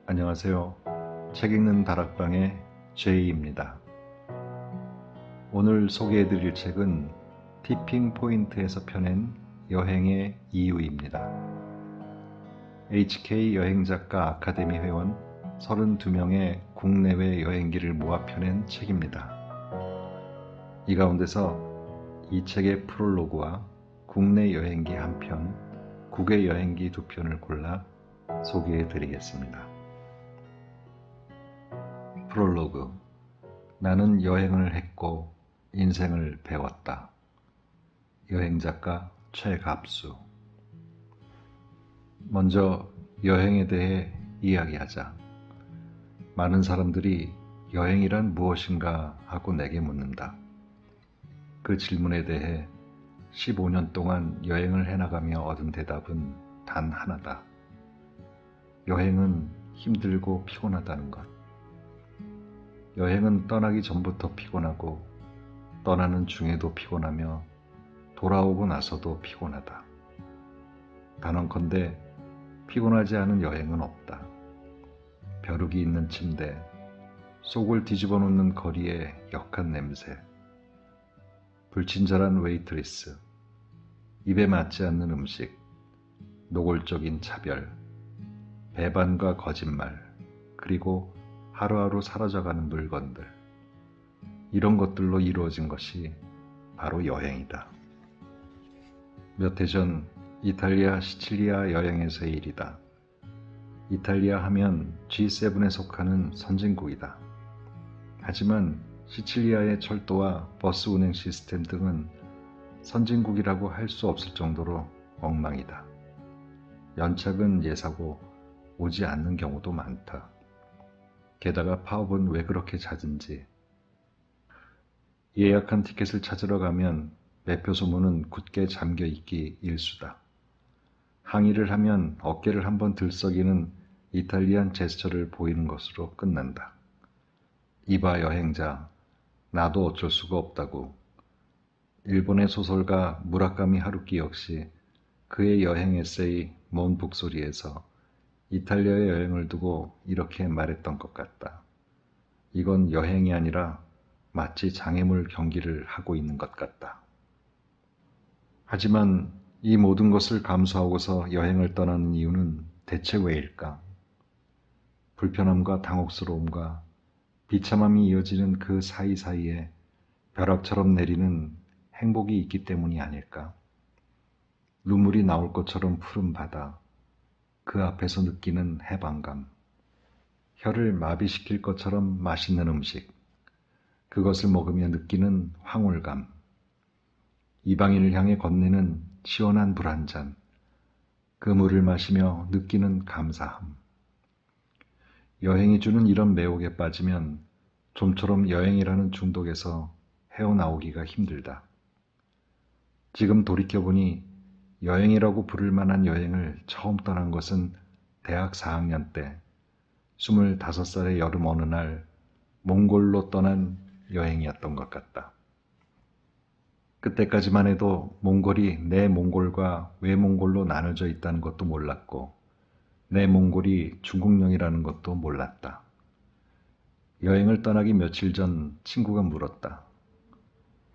안녕하세요. 책 읽는 다락방의 제이입니다. 오늘 소개해드릴 책은 티핑 포인트에서 펴낸 여행의 이유입니다. HK 여행작가 아카데미 회원 32명의 국내외 여행기를 모아 펴낸 책입니다. 이 가운데서 이 책의 프롤로그와 국내 여행기 한 편, 국외 여행기 두 편을 골라 소개해드리겠습니다. 프롤로그. 나는 여행을 했고 인생을 배웠다. 여행작가 최갑수. 먼저 여행에 대해 이야기하자. 많은 사람들이 여행이란 무엇인가 하고 내게 묻는다. 그 질문에 대해 15년 동안 여행을 해나가며 얻은 대답은 단 하나다. 여행은 힘들고 피곤하다는 것. 여행은 떠나기 전부터 피곤하고 떠나는 중에도 피곤하며 돌아오고 나서도 피곤하다. 단언컨대 피곤하지 않은 여행은 없다. 벼룩이 있는 침대, 속을 뒤집어 놓는 거리의 역한 냄새, 불친절한 웨이트리스, 입에 맞지 않는 음식, 노골적인 차별, 배반과 거짓말, 그리고 하루하루 사라져가는 물건들. 이런 것들로 이루어진 것이 바로 여행이다. 몇 해 전 이탈리아 시칠리아 여행에서의 일이다. 이탈리아 하면 G7에 속하는 선진국이다. 하지만 시칠리아의 철도와 버스 운행 시스템 등은 선진국이라고 할 수 없을 정도로 엉망이다. 연착은 예사고 오지 않는 경우도 많다. 게다가 파업은 왜 그렇게 잦은지. 예약한 티켓을 찾으러 가면 매표 소문은 굳게 잠겨있기 일수다. 항의를 하면 어깨를 한번 들썩이는 이탈리안 제스처를 보이는 것으로 끝난다. 이봐 여행자, 나도 어쩔 수가 없다고. 일본의 소설가 무라카미 하루키 역시 그의 여행 에세이 먼 북소리에서 이탈리아의 여행을 두고 이렇게 말했던 것 같다. 이건 여행이 아니라 마치 장애물 경기를 하고 있는 것 같다. 하지만 이 모든 것을 감수하고서 여행을 떠나는 이유는 대체 왜일까? 불편함과 당혹스러움과 비참함이 이어지는 그 사이사이에 벼락처럼 내리는 행복이 있기 때문이 아닐까? 눈물이 나올 것처럼 푸른 바다, 그 앞에서 느끼는 해방감, 혀를 마비시킬 것처럼 맛있는 음식, 그것을 먹으며 느끼는 황홀감, 이방인을 향해 건네는 시원한 물 한 잔, 그 물을 마시며 느끼는 감사함. 여행이 주는 이런 매혹에 빠지면 좀처럼 여행이라는 중독에서 헤어나오기가 힘들다. 지금 돌이켜보니 여행이라고 부를 만한 여행을 처음 떠난 것은 대학 4학년 때 25살의 여름 어느 날 몽골로 떠난 여행이었던 것 같다. 그때까지만 해도 몽골이 내몽골과 외몽골로 나눠져 있다는 것도 몰랐고 내몽골이 중국령이라는 것도 몰랐다. 여행을 떠나기 며칠 전 친구가 물었다.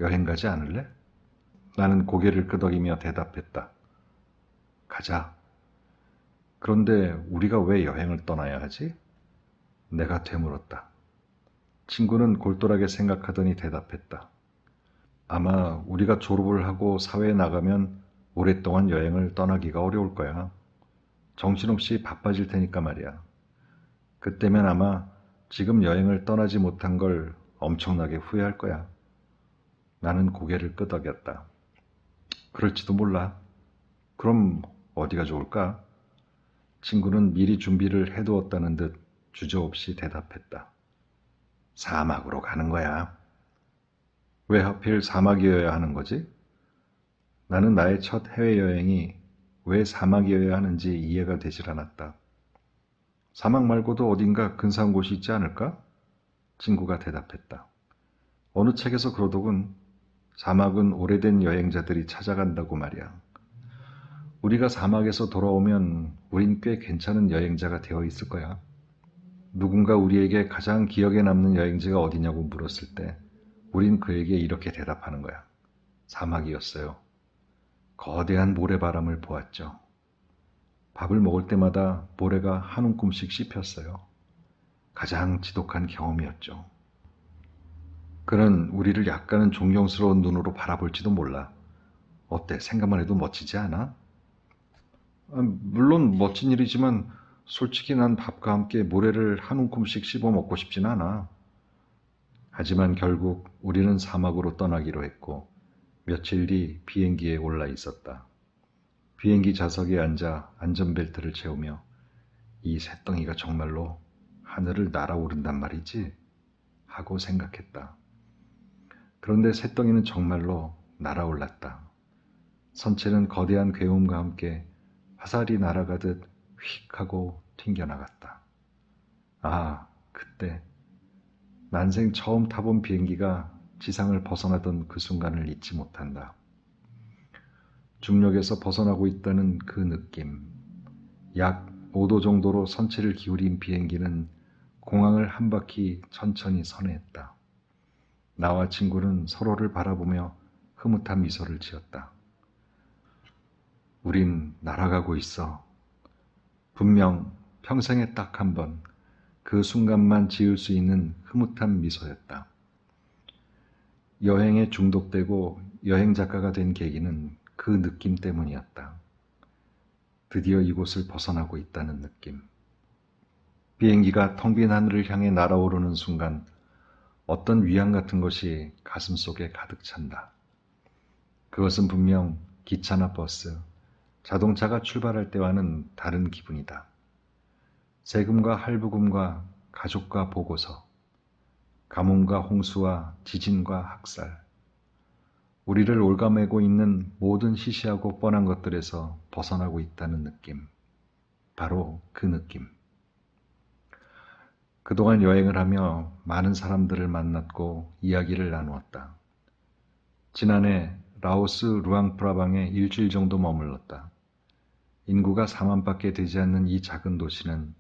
여행 가지 않을래? 나는 고개를 끄덕이며 대답했다. 가자. 그런데 우리가 왜 여행을 떠나야 하지? 내가 되물었다. 친구는 골똘하게 생각하더니 대답했다. 아마 우리가 졸업을 하고 사회에 나가면 오랫동안 여행을 떠나기가 어려울 거야. 정신없이 바빠질 테니까 말이야. 그때면 아마 지금 여행을 떠나지 못한 걸 엄청나게 후회할 거야. 나는 고개를 끄덕였다. 그럴지도 몰라. 그럼 어디가 좋을까? 친구는 미리 준비를 해두었다는 듯 주저없이 대답했다. 사막으로 가는 거야. 왜 하필 사막이어야 하는 거지? 나는 나의 첫 해외여행이 왜 사막이어야 하는지 이해가 되질 않았다. 사막 말고도 어딘가 근사한 곳이 있지 않을까? 친구가 대답했다. 어느 책에서 그러더군. 사막은 오래된 여행자들이 찾아간다고 말이야. 우리가 사막에서 돌아오면 우린 꽤 괜찮은 여행자가 되어 있을 거야. 누군가 우리에게 가장 기억에 남는 여행지가 어디냐고 물었을 때 우린 그에게 이렇게 대답하는 거야. 사막이었어요. 거대한 모래바람을 보았죠. 밥을 먹을 때마다 모래가 한 움큼씩 씹혔어요. 가장 지독한 경험이었죠. 그는 우리를 약간은 존경스러운 눈으로 바라볼지도 몰라. 어때? 생각만 해도 멋지지 않아? 물론 멋진 일이지만 솔직히 난 밥과 함께 모래를 한 움큼씩 씹어 먹고 싶진 않아. 하지만 결국 우리는 사막으로 떠나기로 했고 며칠 뒤 비행기에 올라 있었다. 비행기 좌석에 앉아 안전벨트를 채우며 이 새덩이가 정말로 하늘을 날아오른단 말이지? 하고 생각했다. 그런데 새덩이는 정말로 날아올랐다. 선체는 거대한 괴음과 함께 화살이 날아가듯 휙 하고 튕겨나갔다. 아, 그때 난생 처음 타본 비행기가 지상을 벗어나던 그 순간을 잊지 못한다. 중력에서 벗어나고 있다는 그 느낌. 약 5도 정도로 선체를 기울인 비행기는 공항을 한 바퀴 천천히 선회했다. 나와 친구는 서로를 바라보며 흐뭇한 미소를 지었다. 우린 날아가고 있어. 분명 평생에 딱 한 번 그 순간만 지을 수 있는 흐뭇한 미소였다. 여행에 중독되고 여행 작가가 된 계기는 그 느낌 때문이었다. 드디어 이곳을 벗어나고 있다는 느낌. 비행기가 텅 빈 하늘을 향해 날아오르는 순간 어떤 위안 같은 것이 가슴속에 가득 찬다. 그것은 분명 기차나 버스, 자동차가 출발할 때와는 다른 기분이다. 세금과 할부금과 가족과 보고서, 가뭄과 홍수와 지진과 학살, 우리를 올가매고 있는 모든 시시하고 뻔한 것들에서 벗어나고 있다는 느낌. 바로 그 느낌. 그동안 여행을 하며 많은 사람들을 만났고 이야기를 나누었다. 지난해 라오스 루앙프라방에 일주일 정도 머물렀다. 인구가 4만밖에 되지 않는 이 작은 도시는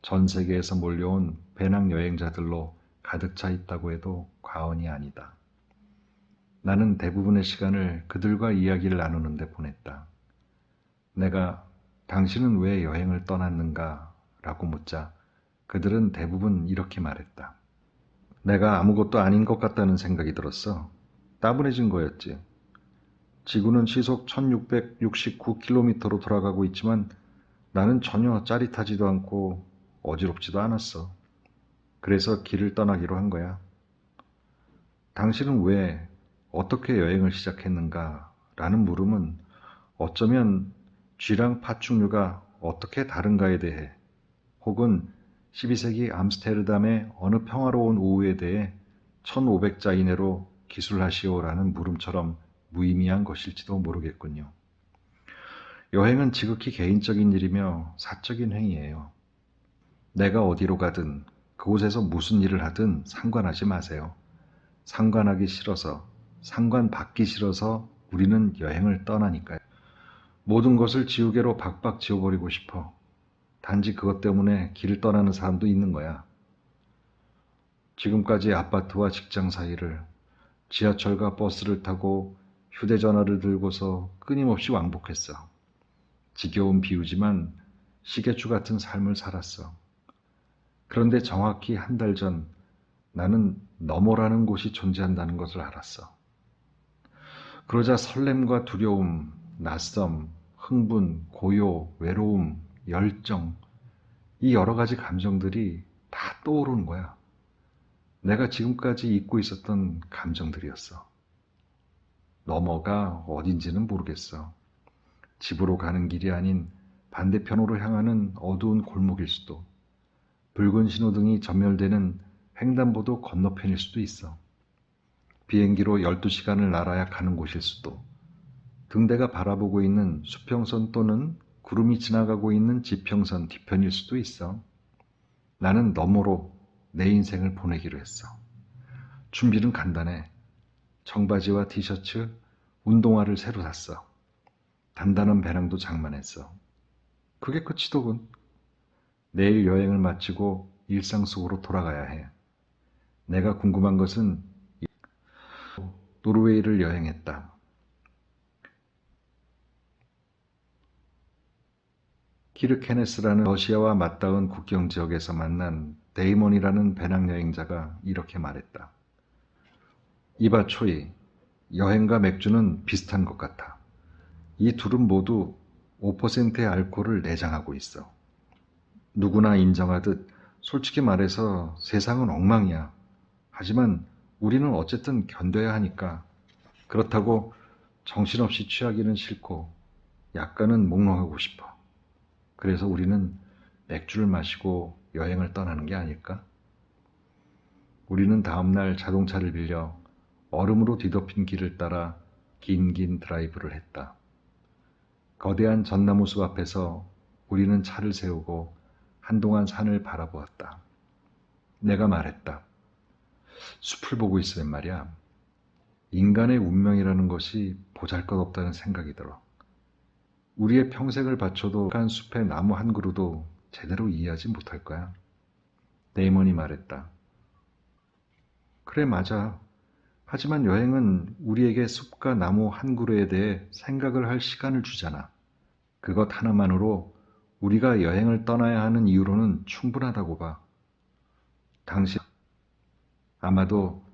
전 세계에서 몰려온 배낭 여행자들로 가득 차 있다고 해도 과언이 아니다. 나는 대부분의 시간을 그들과 이야기를 나누는 데 보냈다. 내가 당신은 왜 여행을 떠났는가? 라고 묻자 그들은 대부분 이렇게 말했다. 내가 아무것도 아닌 것 같다는 생각이 들었어. 따분해진 거였지. 지구는 시속 1669km로 돌아가고 있지만 나는 전혀 짜릿하지도 않고 어지럽지도 않았어. 그래서 길을 떠나기로 한 거야. 당신은 왜, 어떻게 여행을 시작했는가? 라는 물음은 어쩌면 쥐랑 파충류가 어떻게 다른가에 대해 혹은 12세기 암스테르담의 어느 평화로운 오후에 대해 1500자 이내로 기술하시오라는 물음처럼 무의미한 것일지도 모르겠군요. 여행은 지극히 개인적인 일이며 사적인 행위예요. 내가 어디로 가든 그곳에서 무슨 일을 하든 상관하지 마세요. 상관하기 싫어서, 상관받기 싫어서 우리는 여행을 떠나니까요. 모든 것을 지우개로 박박 지워버리고 싶어. 단지 그것 때문에 길을 떠나는 사람도 있는 거야. 지금까지 아파트와 직장 사이를 지하철과 버스를 타고 휴대전화를 들고서 끊임없이 왕복했어. 지겨운 비유지만 시계추 같은 삶을 살았어. 그런데 정확히 한 달 전 나는 너머라는 곳이 존재한다는 것을 알았어. 그러자 설렘과 두려움, 낯섦, 흥분, 고요, 외로움, 열정, 이 여러 가지 감정들이 다 떠오르는 거야. 내가 지금까지 잊고 있었던 감정들이었어. 너머가 어딘지는 모르겠어. 집으로 가는 길이 아닌 반대편으로 향하는 어두운 골목일 수도, 붉은 신호등이 전멸되는 횡단보도 건너편일 수도 있어. 비행기로 12시간을 날아야 가는 곳일 수도, 등대가 바라보고 있는 수평선 또는 구름이 지나가고 있는 지평선 뒤편일 수도 있어. 나는 너머로 내 인생을 보내기로 했어. 준비는 간단해. 청바지와 티셔츠, 운동화를 새로 샀어. 단단한 배낭도 장만했어. 그게 끝이더군. 내일 여행을 마치고 일상 속으로 돌아가야 해. 내가 궁금한 것은 노르웨이를 여행했다. 키르케네스라는 러시아와 맞닿은 국경 지역에서 만난 데이몬이라는 배낭여행자가 이렇게 말했다. 이봐 초이, 여행과 맥주는 비슷한 것 같아. 이 둘은 모두 5%의 알코올을 내장하고 있어. 누구나 인정하듯 솔직히 말해서 세상은 엉망이야. 하지만 우리는 어쨌든 견뎌야 하니까. 그렇다고 정신없이 취하기는 싫고 약간은 몽롱하고 싶어. 그래서 우리는 맥주를 마시고 여행을 떠나는 게 아닐까? 우리는 다음날 자동차를 빌려 얼음으로 뒤덮인 길을 따라 긴 드라이브를 했다. 거대한 전나무 숲 앞에서 우리는 차를 세우고 한동안 산을 바라보았다. 내가 말했다. 숲을 보고 있으면 말이야. 인간의 운명이라는 것이 보잘것없다는 생각이 들어. 우리의 평생을 바쳐도 간 숲의 나무 한 그루도 제대로 이해하지 못할 거야. 데이먼이 말했다. 그래, 맞아. 하지만 여행은 우리에게 숲과 나무 한 그루에 대해 생각을 할 시간을 주잖아. 그것 하나만으로 우리가 여행을 떠나야 하는 이유로는 충분하다고 봐. 당신, 아마도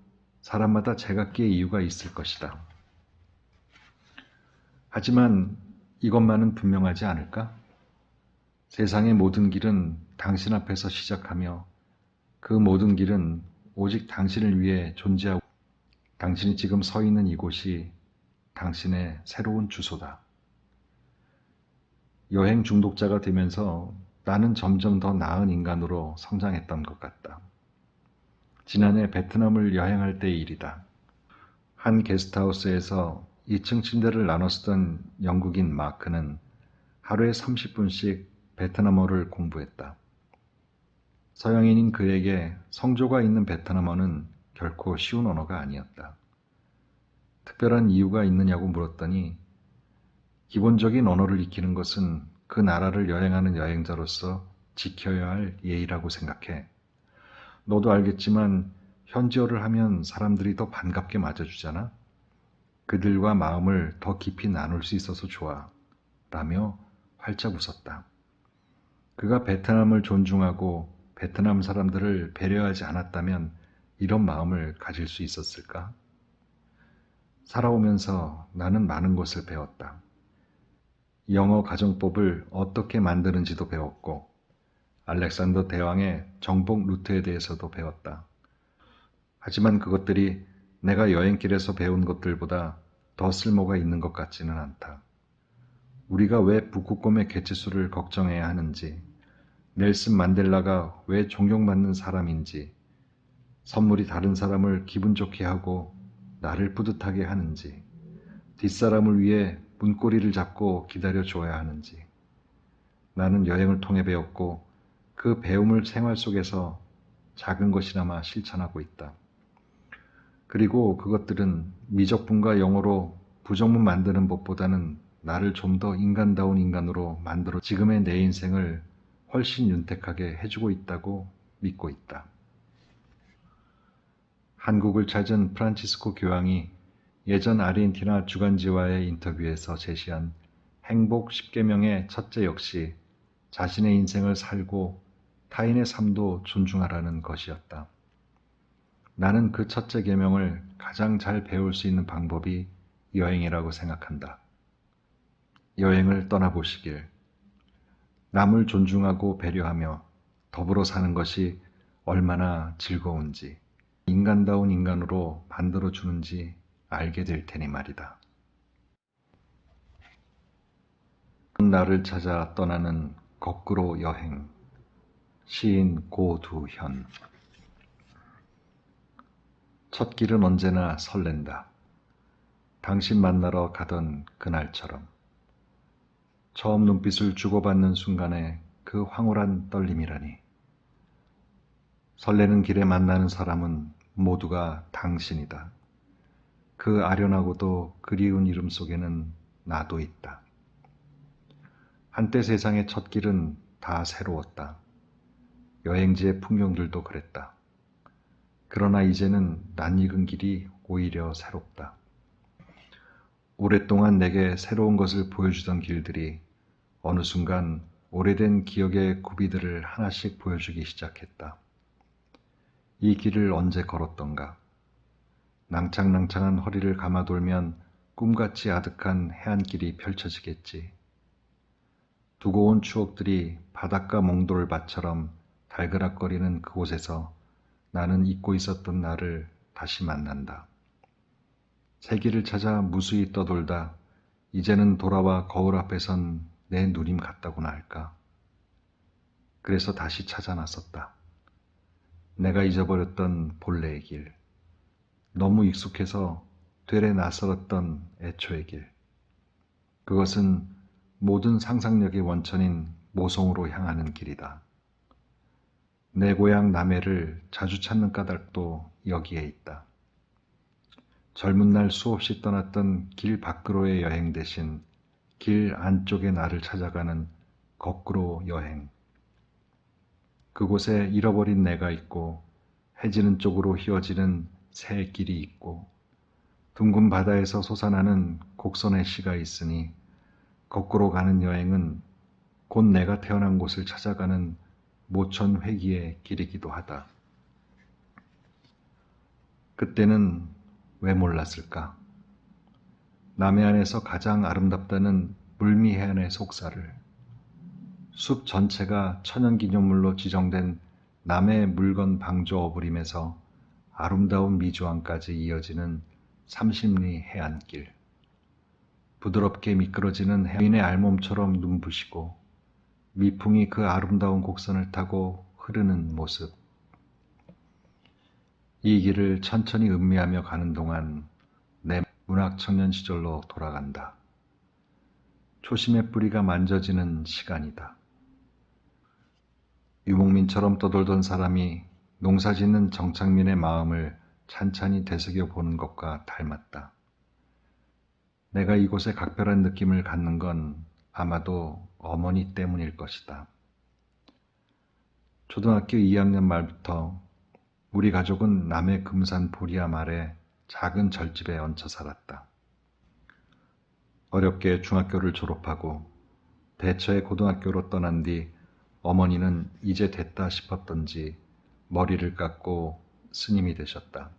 사람마다 제각기의 이유가 있을 것이다. 하지만 이것만은 분명하지 않을까? 세상의 모든 길은 당신 앞에서 시작하며 그 모든 길은 오직 당신을 위해 존재하고 당신이 지금 서 있는 이곳이 당신의 새로운 주소다. 여행 중독자가 되면서 나는 점점 더 나은 인간으로 성장했던 것 같다. 지난해 베트남을 여행할 때의 일이다. 한 게스트하우스에서 2층 침대를 나눠 쓰던 영국인 마크는 하루에 30분씩 베트남어를 공부했다. 서양인인 그에게 성조가 있는 베트남어는 결코 쉬운 언어가 아니었다. 특별한 이유가 있느냐고 물었더니 기본적인 언어를 익히는 것은 그 나라를 여행하는 여행자로서 지켜야 할 예의라고 생각해. 너도 알겠지만 현지어를 하면 사람들이 더 반갑게 맞아주잖아. 그들과 마음을 더 깊이 나눌 수 있어서 좋아. 라며 활짝 웃었다. 그가 베트남을 존중하고 베트남 사람들을 배려하지 않았다면 이런 마음을 가질 수 있었을까? 살아오면서 나는 많은 것을 배웠다. 영어 가정법을 어떻게 만드는지도 배웠고 알렉산더 대왕의 정복 루트에 대해서도 배웠다. 하지만 그것들이 내가 여행길에서 배운 것들보다 더 쓸모가 있는 것 같지는 않다. 우리가 왜 북극곰의 개체수를 걱정해야 하는지, 넬슨 만델라가 왜 존경받는 사람인지, 선물이 다른 사람을 기분 좋게 하고 나를 뿌듯하게 하는지, 뒷사람을 위해 문고리를 잡고 기다려줘야 하는지. 나는 여행을 통해 배웠고 그 배움을 생활 속에서 작은 것이나마 실천하고 있다. 그리고 그것들은 미적분과 영어로 부정문 만드는 법보다는 나를 좀 더 인간다운 인간으로 만들어 지금의 내 인생을 훨씬 윤택하게 해주고 있다고 믿고 있다. 한국을 찾은 프란치스코 교황이 예전 아르헨티나 주간지와의 인터뷰에서 제시한 행복 10계명의 첫째 역시 자신의 인생을 살고 타인의 삶도 존중하라는 것이었다. 나는 그 첫째 계명을 가장 잘 배울 수 있는 방법이 여행이라고 생각한다. 여행을 떠나보시길. 남을 존중하고 배려하며 더불어 사는 것이 얼마나 즐거운지, 인간다운 인간으로 만들어주는지 알게 될 테니 말이다. 나를 찾아 떠나는 거꾸로 여행. 시인 고두현. 첫 길은 언제나 설렌다. 당신 만나러 가던 그날처럼. 처음 눈빛을 주고받는 순간에 그 황홀한 떨림이라니. 설레는 길에 만나는 사람은 모두가 당신이다. 그 아련하고도 그리운 이름 속에는 나도 있다. 한때 세상의 첫 길은 다 새로웠다. 여행지의 풍경들도 그랬다. 그러나 이제는 낯익은 길이 오히려 새롭다. 오랫동안 내게 새로운 것을 보여주던 길들이 어느 순간 오래된 기억의 구비들을 하나씩 보여주기 시작했다. 이 길을 언제 걸었던가? 낭창낭창한 허리를 감아돌면 꿈같이 아득한 해안길이 펼쳐지겠지. 두고 온 추억들이 바닷가 몽돌밭처럼 달그락거리는 그곳에서 나는 잊고 있었던 나를 다시 만난다. 새 길을 찾아 무수히 떠돌다 이제는 돌아와 거울 앞에 선 내 누님 같다고나 할까. 그래서 다시 찾아 나섰다. 내가 잊어버렸던 본래의 길. 너무 익숙해서 되레 낯설었던 애초의 길. 그것은 모든 상상력의 원천인 모성으로 향하는 길이다. 내 고향 남해를 자주 찾는 까닭도 여기에 있다. 젊은 날 수없이 떠났던 길 밖으로의 여행 대신 길 안쪽의 나를 찾아가는 거꾸로 여행. 그곳에 잃어버린 내가 있고 해지는 쪽으로 휘어지는 새 길이 있고 둥근 바다에서 솟아나는 곡선의 시가 있으니 거꾸로 가는 여행은 곧 내가 태어난 곳을 찾아가는 모천 회귀의 길이기도 하다. 그때는 왜 몰랐을까? 남해안에서 가장 아름답다는 물미해안의 속사를, 숲 전체가 천연기념물로 지정된 남해 물건 방조 어부림에서 아름다운 미주항까지 이어지는 30리 해안길, 부드럽게 미끄러지는 해인의 알몸처럼 눈부시고 미풍이 그 아름다운 곡선을 타고 흐르는 모습. 이 길을 천천히 음미하며 가는 동안 내 문학청년 시절로 돌아간다. 초심의 뿌리가 만져지는 시간이다. 유목민처럼 떠돌던 사람이 농사짓는 정착민의 마음을 찬찬히 되새겨 보는 것과 닮았다. 내가 이곳에 각별한 느낌을 갖는 건 아마도 어머니 때문일 것이다. 초등학교 2학년 말부터 우리 가족은 남해 금산 보리야 말에 작은 절집에 얹혀 살았다. 어렵게 중학교를 졸업하고 대처의 고등학교로 떠난 뒤 어머니는 이제 됐다 싶었던지 머리를 깎고 스님이 되셨다.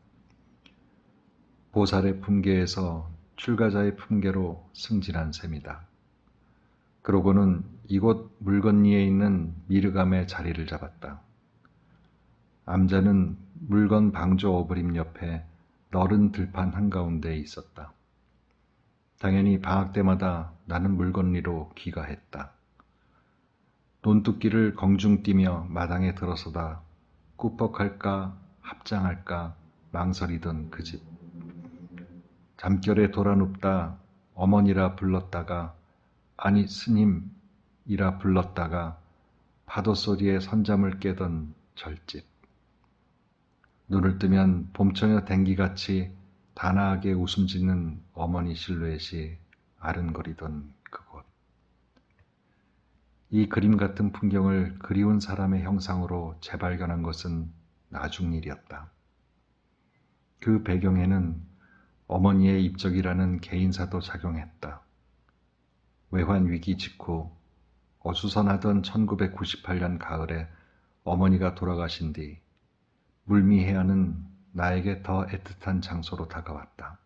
보살의 품계에서 출가자의 품계로 승진한 셈이다. 그러고는 이곳 물건리에 있는 미르감의 자리를 잡았다. 암자는 물건 방조 어부림 옆에 너른 들판 한가운데에 있었다. 당연히 방학 때마다 나는 물건리로 귀가했다. 논뚝기를 공중 뛰며 마당에 들어서다 꾸벅할까 합장할까 망설이던 그 집. 잠결에 돌아눕다 어머니라 불렀다가 아니 스님이라 불렀다가 파도 소리에 선잠을 깨던 절집. 눈을 뜨면 봄처녀 댕기같이 단아하게 웃음 짓는 어머니 실루엣이 아른거리던 그곳. 이 그림 같은 풍경을 그리운 사람의 형상으로 재발견한 것은 나중 일이었다. 그 배경에는 어머니의 입적이라는 개인사도 작용했다. 외환 위기 직후 어수선하던 1998년 가을에 어머니가 돌아가신 뒤 물미해안은 나에게 더 애틋한 장소로 다가왔다.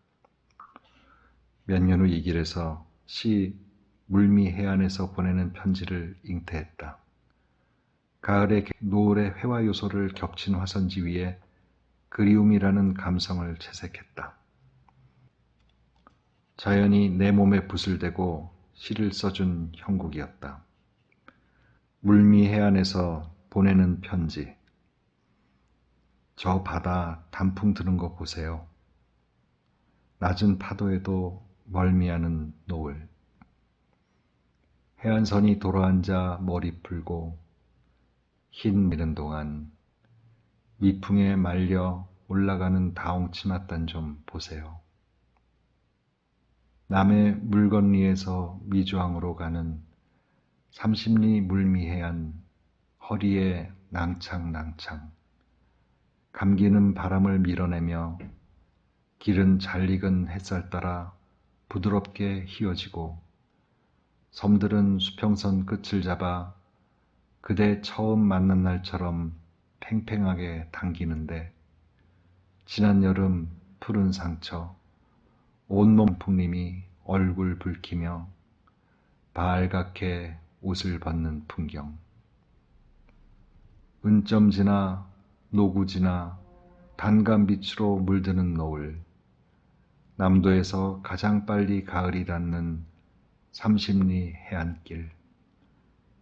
몇 년 후 이 길에서 시 물미해안에서 보내는 편지를 잉태했다. 가을의 노을의 회화 요소를 겹친 화선지 위에 그리움이라는 감성을 채색했다. 자연이 내 몸에 붓을 대고 시를 써준 형국이었다. 물미해안에서 보내는 편지. 저 바다 단풍 드는 거 보세요. 낮은 파도에도 멀미하는 노을. 해안선이 돌아앉아 머리 풀고 흰 미는 동안 미풍에 말려 올라가는 다홍치맛단 좀 보세요. 남해 물건리에서 미주항으로 가는 30리 물미해안 허리에 낭창낭창. 감기는 바람을 밀어내며 길은 잘 익은 햇살 따라 부드럽게 휘어지고 섬들은 수평선 끝을 잡아 그대 처음 만난 날처럼 팽팽하게 당기는데 지난 여름 푸른 상처, 온몸 풍림이 얼굴 붉히며 발갛게 옷을 벗는 풍경. 은점지나 노구지나 단감빛으로 물드는 노을, 남도에서 가장 빨리 가을이 닿는 30리 해안길,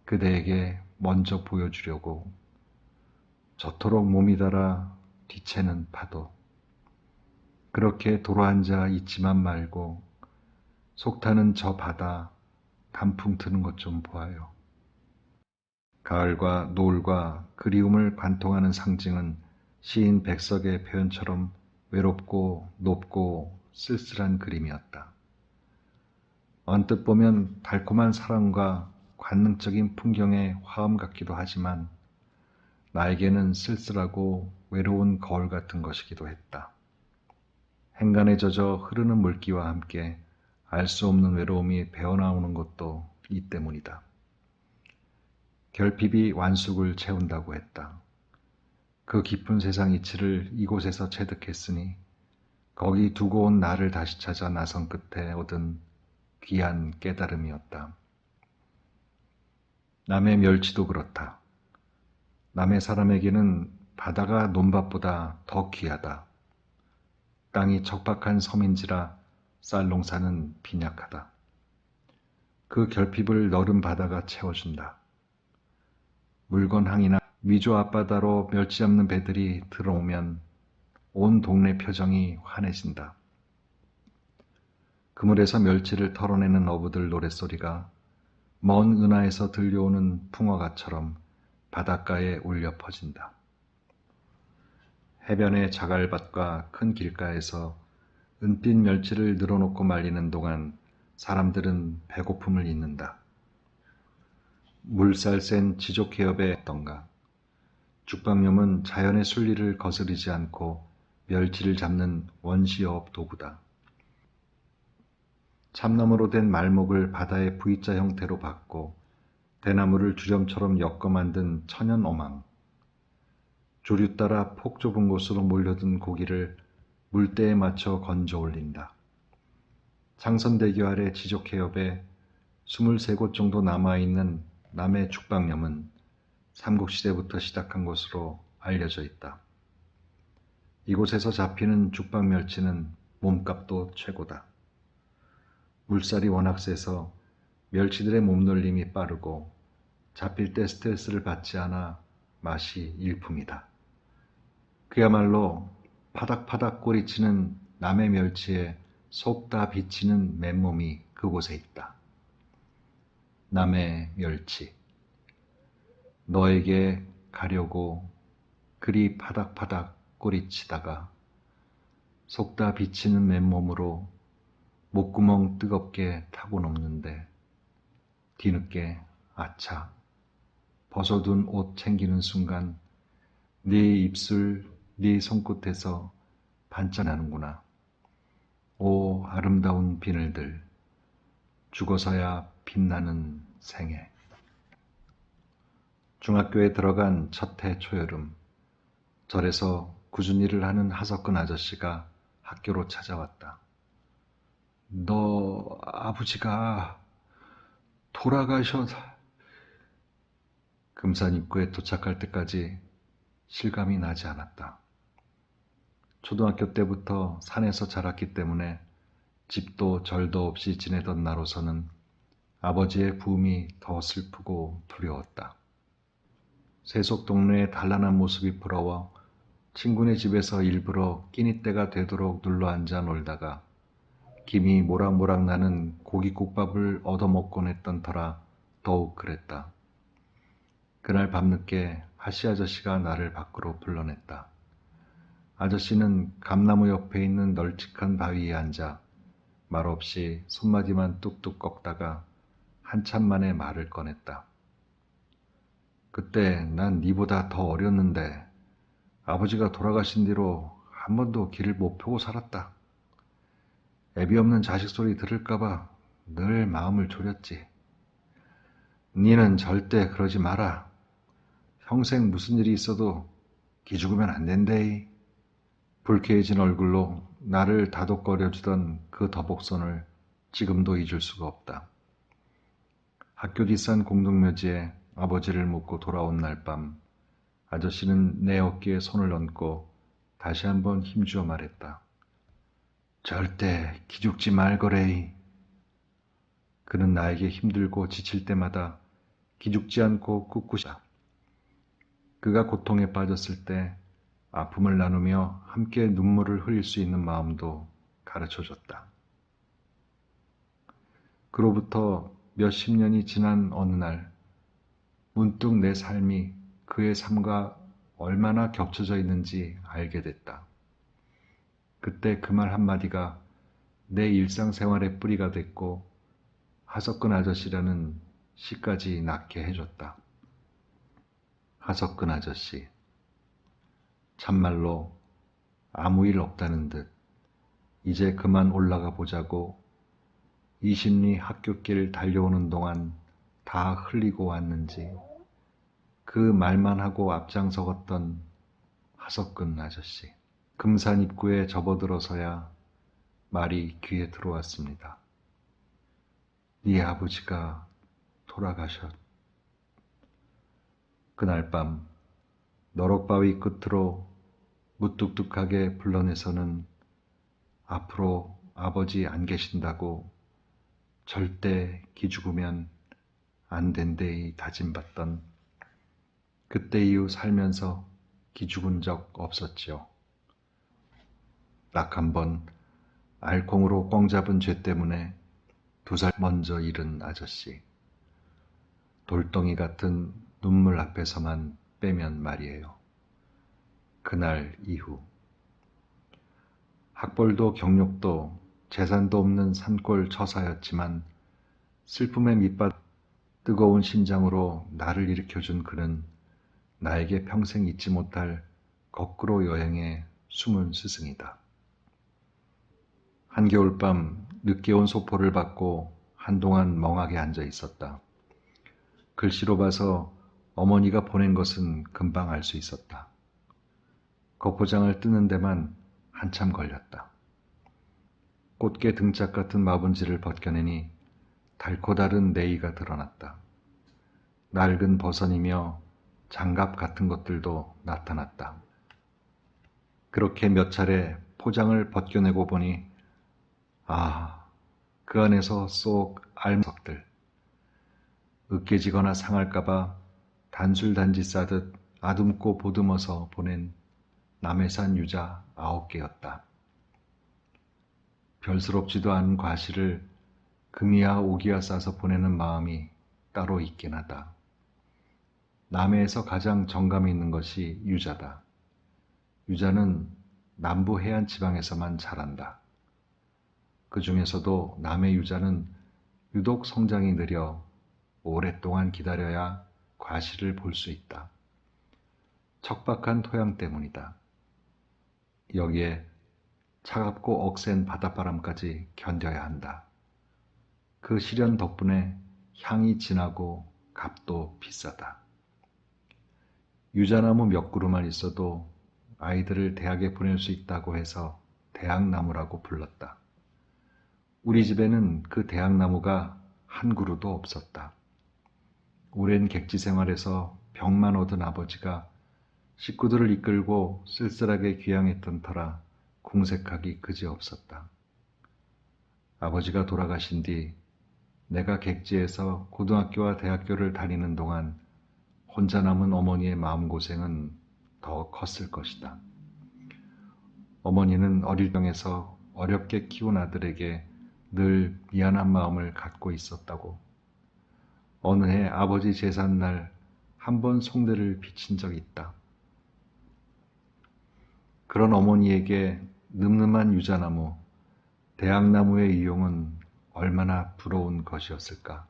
그대에게 먼저 보여주려고 저토록 몸이 달아 뒤채는 파도. 그렇게 돌아앉아 있지만 말고 속타는 저 바다 단풍 트는 것 좀 보아요. 가을과 노을과 그리움을 관통하는 상징은 시인 백석의 표현처럼 외롭고 높고 쓸쓸한 그림이었다. 언뜻 보면 달콤한 사랑과 관능적인 풍경의 화음 같기도 하지만 나에게는 쓸쓸하고 외로운 거울 같은 것이기도 했다. 행간에 젖어 흐르는 물기와 함께 알 수 없는 외로움이 배어나오는 것도 이 때문이다. 결핍이 완숙을 채운다고 했다. 그 깊은 세상 이치를 이곳에서 체득했으니 거기 두고 온 나를 다시 찾아 나선 끝에 얻은 귀한 깨달음이었다. 남의 멸치도 그렇다. 남의 사람에게는 바다가 논밭보다 더 귀하다. 땅이 척박한 섬인지라 쌀 농사는 빈약하다. 그 결핍을 너른 바다가 채워준다. 물건항이나 미조 앞바다로 멸치 잡는 배들이 들어오면 온 동네 표정이 환해진다. 그물에서 멸치를 털어내는 어부들 노랫소리가 먼 은하에서 들려오는 풍어가처럼 바닷가에 울려 퍼진다. 해변의 자갈밭과 큰 길가에서 은빛 멸치를 늘어놓고 말리는 동안 사람들은 배고픔을 잊는다. 물살 센 지족해협에 있던가 죽방염은 자연의 순리를 거스르지 않고 멸치를 잡는 원시어업 도구다. 참나무로 된 말목을 바다의 V자 형태로 받고 대나무를 주점처럼 엮어 만든 천연 어망. 조류 따라 폭 좁은 곳으로 몰려든 고기를 물대에 맞춰 건져 올린다. 창선대교 아래 지족해협에 23곳 정도 남아있는 남해 죽방염은 삼국시대부터 시작한 것으로 알려져 있다. 이곳에서 잡히는 죽방멸치는 몸값도 최고다. 물살이 워낙 세서 멸치들의 몸놀림이 빠르고 잡힐 때 스트레스를 받지 않아 맛이 일품이다. 그야말로 파닥파닥 꼬리치는 남의 멸치에 속 다 비치는 맨몸이 그곳에 있다. 남의 멸치. 너에게 가려고 그리 파닥파닥 꼬리치다가 속 다 비치는 맨몸으로 목구멍 뜨겁게 타고 넘는데 뒤늦게 아차 벗어둔 옷 챙기는 순간 네 입술 네 손끝에서 반짝나는구나. 오 아름다운 비늘들 죽어서야 빛나는 생애. 중학교에 들어간 첫 해 초여름 절에서 꾸준히 일을 하는 하석근 아저씨가 학교로 찾아왔다. 너 아버지가 돌아가셔서 금산 입구에 도착할 때까지 실감이 나지 않았다. 초등학교 때부터 산에서 자랐기 때문에 집도 절도 없이 지내던 나로서는 아버지의 부음이 더 슬프고 두려웠다. 세속 동네의 단란한 모습이 부러워 친구네 집에서 일부러 끼니때가 되도록 눌러앉아 놀다가 김이 모락모락 나는 고깃국밥을 얻어먹곤 했던 터라 더욱 그랬다. 그날 밤늦게 하씨 아저씨가 나를 밖으로 불러냈다. 아저씨는 감나무 옆에 있는 널찍한 바위에 앉아 말없이 손마디만 뚝뚝 꺾다가 한참 만에 말을 꺼냈다. 그때 난 네보다 더 어렸는데 아버지가 돌아가신 뒤로 한 번도 길을 못 펴고 살았다. 애비 없는 자식 소리 들을까봐 늘 마음을 졸였지. 니는 절대 그러지 마라. 평생 무슨 일이 있어도 기죽으면 안 된대이. 불쾌해진 얼굴로 나를 다독거려주던 그 더복선을 지금도 잊을 수가 없다. 학교 뒷산 공동묘지에 아버지를 묻고 돌아온 날 밤, 아저씨는 내 어깨에 손을 얹고 다시 한번 힘주어 말했다. 절대 기죽지 말거래이. 그는 나에게 힘들고 지칠 때마다 기죽지 않고 꿋꿋이다. 그가 고통에 빠졌을 때 아픔을 나누며 함께 눈물을 흘릴 수 있는 마음도 가르쳐줬다. 그로부터 몇십 년이 지난 어느 날 문득 내 삶이 그의 삶과 얼마나 겹쳐져 있는지 알게 됐다. 그때 그 말 한마디가 내 일상생활의 뿌리가 됐고 하석근 아저씨라는 시까지 낳게 해줬다. 하석근 아저씨. 참말로 아무 일 없다는 듯 이제 그만 올라가 보자고 20리 학교길 달려오는 동안 다 흘리고 왔는지 그 말만 하고 앞장서갔던 하석근 아저씨. 금산 입구에 접어들어서야 말이 귀에 들어왔습니다. 네 아버지가 돌아가셨. 그날 밤 너럭바위 끝으로 무뚝뚝하게 불러내서는 앞으로 아버지 안 계신다고 절대 기죽으면 안 된대이 다짐받던 그때 이후 살면서 기죽은 적 없었지요. 딱 한 번 알콩으로 꽝 잡은 죄 때문에 2살 먼저 잃은 아저씨. 돌덩이 같은 눈물 앞에서만 빼면 말이에요. 그날 이후 학벌도 경력도 재산도 없는 산골 처사였지만 슬픔의 밑바닥 뜨거운 심장으로 나를 일으켜준 그는 나에게 평생 잊지 못할 거꾸로 여행의 숨은 스승이다. 한겨울밤 늦게 온 소포를 받고 한동안 멍하게 앉아 있었다. 글씨로 봐서 어머니가 보낸 것은 금방 알 수 있었다. 겉포장을 뜯는 데만 한참 걸렸다. 꽃게 등짝 같은 마분지를 벗겨내니 달코 다른 네이가 드러났다. 낡은 버선이며 장갑 같은 것들도 나타났다. 그렇게 몇 차례 포장을 벗겨내고 보니 그 안에서 쏙 알석들. 으깨지거나 상할까봐 단술단지 싸듯 아듬고 보듬어서 보낸 남해산 유자 9개였다. 별스럽지도 않은 과실을 금이야 옥이야 싸서 보내는 마음이 따로 있긴 하다. 남해에서 가장 정감이 있는 것이 유자다. 유자는 남부 해안 지방에서만 자란다. 그 중에서도 남해 유자는 유독 성장이 느려 오랫동안 기다려야 과실을 볼 수 있다. 척박한 토양 때문이다. 여기에 차갑고 억센 바닷바람까지 견뎌야 한다. 그 시련 덕분에 향이 진하고 값도 비싸다. 유자나무 몇 그루만 있어도 아이들을 대학에 보낼 수 있다고 해서 대학나무라고 불렀다. 우리 집에는 그 대학나무가 한 그루도 없었다. 오랜 객지 생활에서 병만 얻은 아버지가 식구들을 이끌고 쓸쓸하게 귀향했던 터라 궁색하기 그지없었다. 아버지가 돌아가신 뒤 내가 객지에서 고등학교와 대학교를 다니는 동안 혼자 남은 어머니의 마음고생은 더 컸을 것이다. 어머니는 어릴 적에서 어렵게 키운 아들에게 늘 미안한 마음을 갖고 있었다고. 어느 해 아버지 제삿날 한 번 송대를 비친 적이 있다. 그런 어머니에게 늠름한 유자나무, 대학나무의 이용은 얼마나 부러운 것이었을까.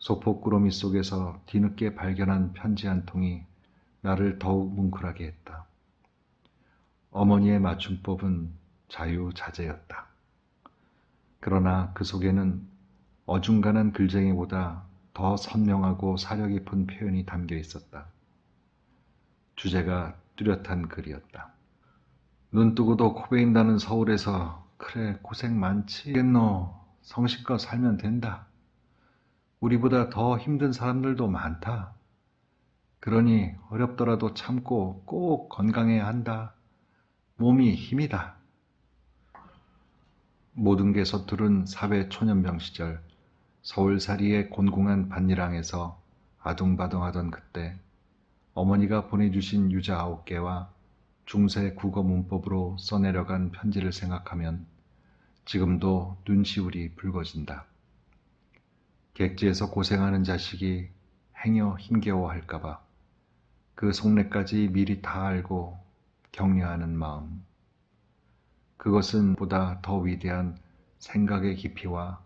소포꾸러미 속에서 뒤늦게 발견한 편지 한 통이 나를 더욱 뭉클하게 했다. 어머니의 맞춤법은 자유자재였다. 그러나 그 속에는 어중간한 글쟁이보다 더 선명하고 사려 깊은 표현이 담겨 있었다. 주제가 뚜렷한 글이었다. 눈 뜨고도 코 베인다는 서울에서 그래 고생 많지겠노. 성실껏 살면 된다. 우리보다 더 힘든 사람들도 많다. 그러니 어렵더라도 참고 꼭 건강해야 한다. 몸이 힘이다. 모든 게 서투른 사회 초년병 시절 서울살이의 곤궁한 밭일항에서 아둥바둥하던 그때 어머니가 보내주신 유자 9개와 중세 국어 문법으로 써내려간 편지를 생각하면 지금도 눈시울이 붉어진다. 객지에서 고생하는 자식이 행여 힘겨워할까봐 그 속내까지 미리 다 알고 격려하는 마음. 그것은 보다 더 위대한 생각의 깊이와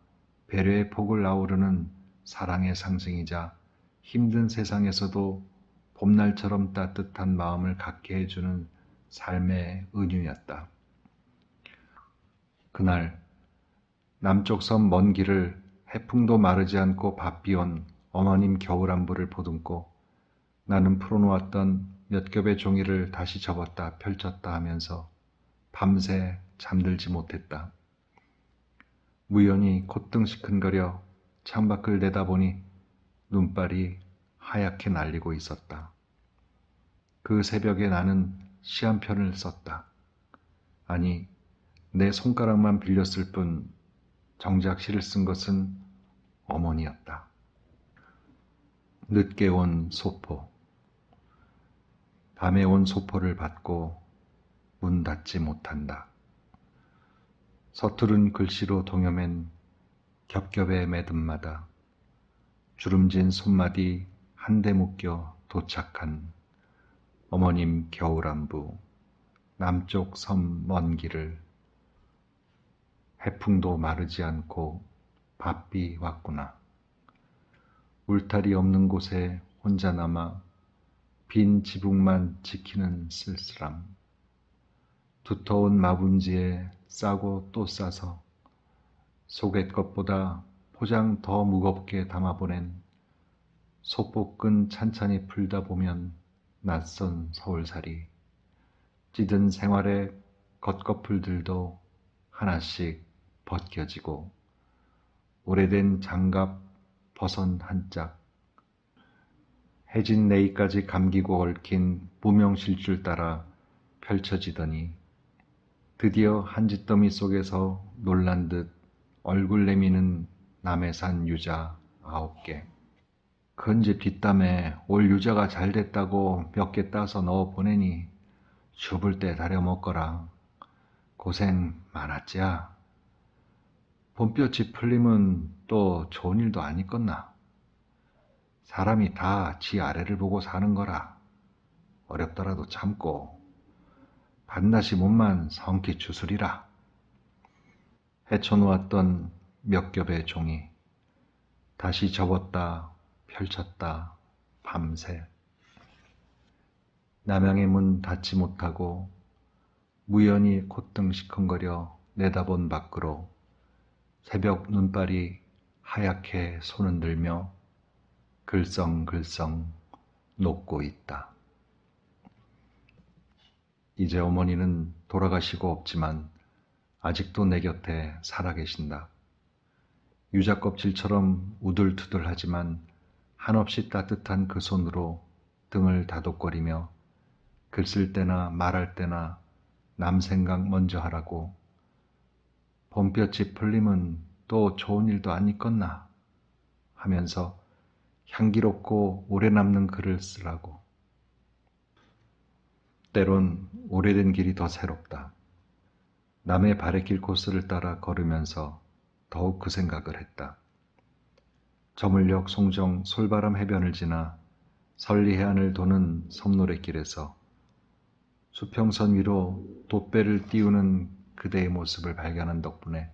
배려의 폭을 아우르는 사랑의 상징이자 힘든 세상에서도 봄날처럼 따뜻한 마음을 갖게 해주는 삶의 은유였다. 그날 남쪽 섬 먼 길을 해풍도 마르지 않고 바삐온 어머님 겨울안부를 보듬고 나는 풀어놓았던 몇 겹의 종이를 다시 접었다 펼쳤다 하면서 밤새 잠들지 못했다. 무연히 콧등 시큰거려 창밖을 내다보니 눈발이 하얗게 날리고 있었다. 그 새벽에 나는 시 한 편을 썼다. 아니, 내 손가락만 빌렸을 뿐 정작 시를 쓴 것은 어머니였다. 늦게 온 소포. 밤에 온 소포를 받고 문 닫지 못한다. 서투른 글씨로 동여맨 겹겹의 매듭마다 주름진 손마디 한데 묶여 도착한 어머님 겨울안부, 남쪽 섬 먼 길을 해풍도 마르지 않고 바삐 왔구나. 울타리 없는 곳에 혼자 남아 빈 지붕만 지키는 쓸쓸함. 두터운 마분지에 싸고 또 싸서 속의 것보다 포장 더 무겁게 담아보낸 소포끈 찬찬히 풀다 보면 낯선 서울살이, 찌든 생활의 겉꺼풀들도 하나씩 벗겨지고 오래된 장갑 버선 한 짝, 해진 네이까지 감기고 얽힌 무명실줄 따라 펼쳐지더니 드디어 한 짓더미 속에서 놀란 듯 얼굴 내미는 남해산 유자 9개. 큰집 뒷담에 올 유자가 잘 됐다고 몇 개 따서 넣어 보내니 줍을 때 다려 먹거라. 고생 많았지야. 봄볕이 풀리면 또 좋은 일도 아니겠나. 사람이 다 지 아래를 보고 사는 거라. 어렵더라도 참고 반드시 몸만 성기 추스리라. 헤쳐놓았던 몇 겹의 종이 다시 접었다 펼쳤다 밤새. 남양의 문 닫지 못하고 무연히 콧등 시큰거려 내다본 밖으로 새벽 눈발이 하얗게 손을 들며 글썽글썽 녹고 있다. 이제 어머니는 돌아가시고 없지만 아직도 내 곁에 살아계신다. 유자 껍질처럼 우둘투둘하지만 한없이 따뜻한 그 손으로 등을 다독거리며 글 쓸 때나 말할 때나 남 생각 먼저 하라고, 봄볕이 풀리면 또 좋은 일도 아니겠나 하면서 향기롭고 오래 남는 글을 쓰라고. 때론 오래된 길이 더 새롭다. 남의 발에 길 코스를 따라 걸으면서 더욱 그 생각을 했다. 저물녘 송정 솔바람 해변을 지나 설리 해안을 도는 섬노래길에서 수평선 위로 돛배를 띄우는 그대의 모습을 발견한 덕분에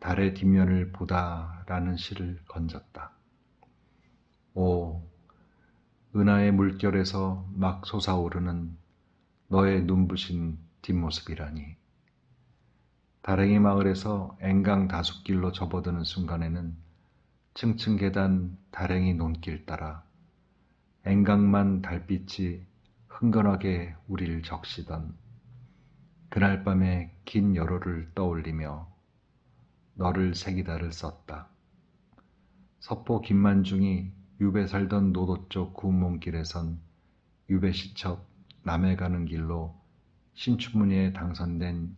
달의 뒷면을 보다라는 시를 건졌다. 오, 은하의 물결에서 막 솟아오르는 너의 눈부신 뒷모습이라니. 다랭이 마을에서 앵강 다숲길로 접어드는 순간에는 층층 계단 다랭이 논길 따라 앵강만 달빛이 흥건하게 우릴 적시던 그날 밤의 긴 여로를 떠올리며 너를 새기다를 썼다. 서포 김만중이 유배 살던 노도 쪽 구운몽길에선 유배 시첩 남해 가는 길로 신춘문예에 당선된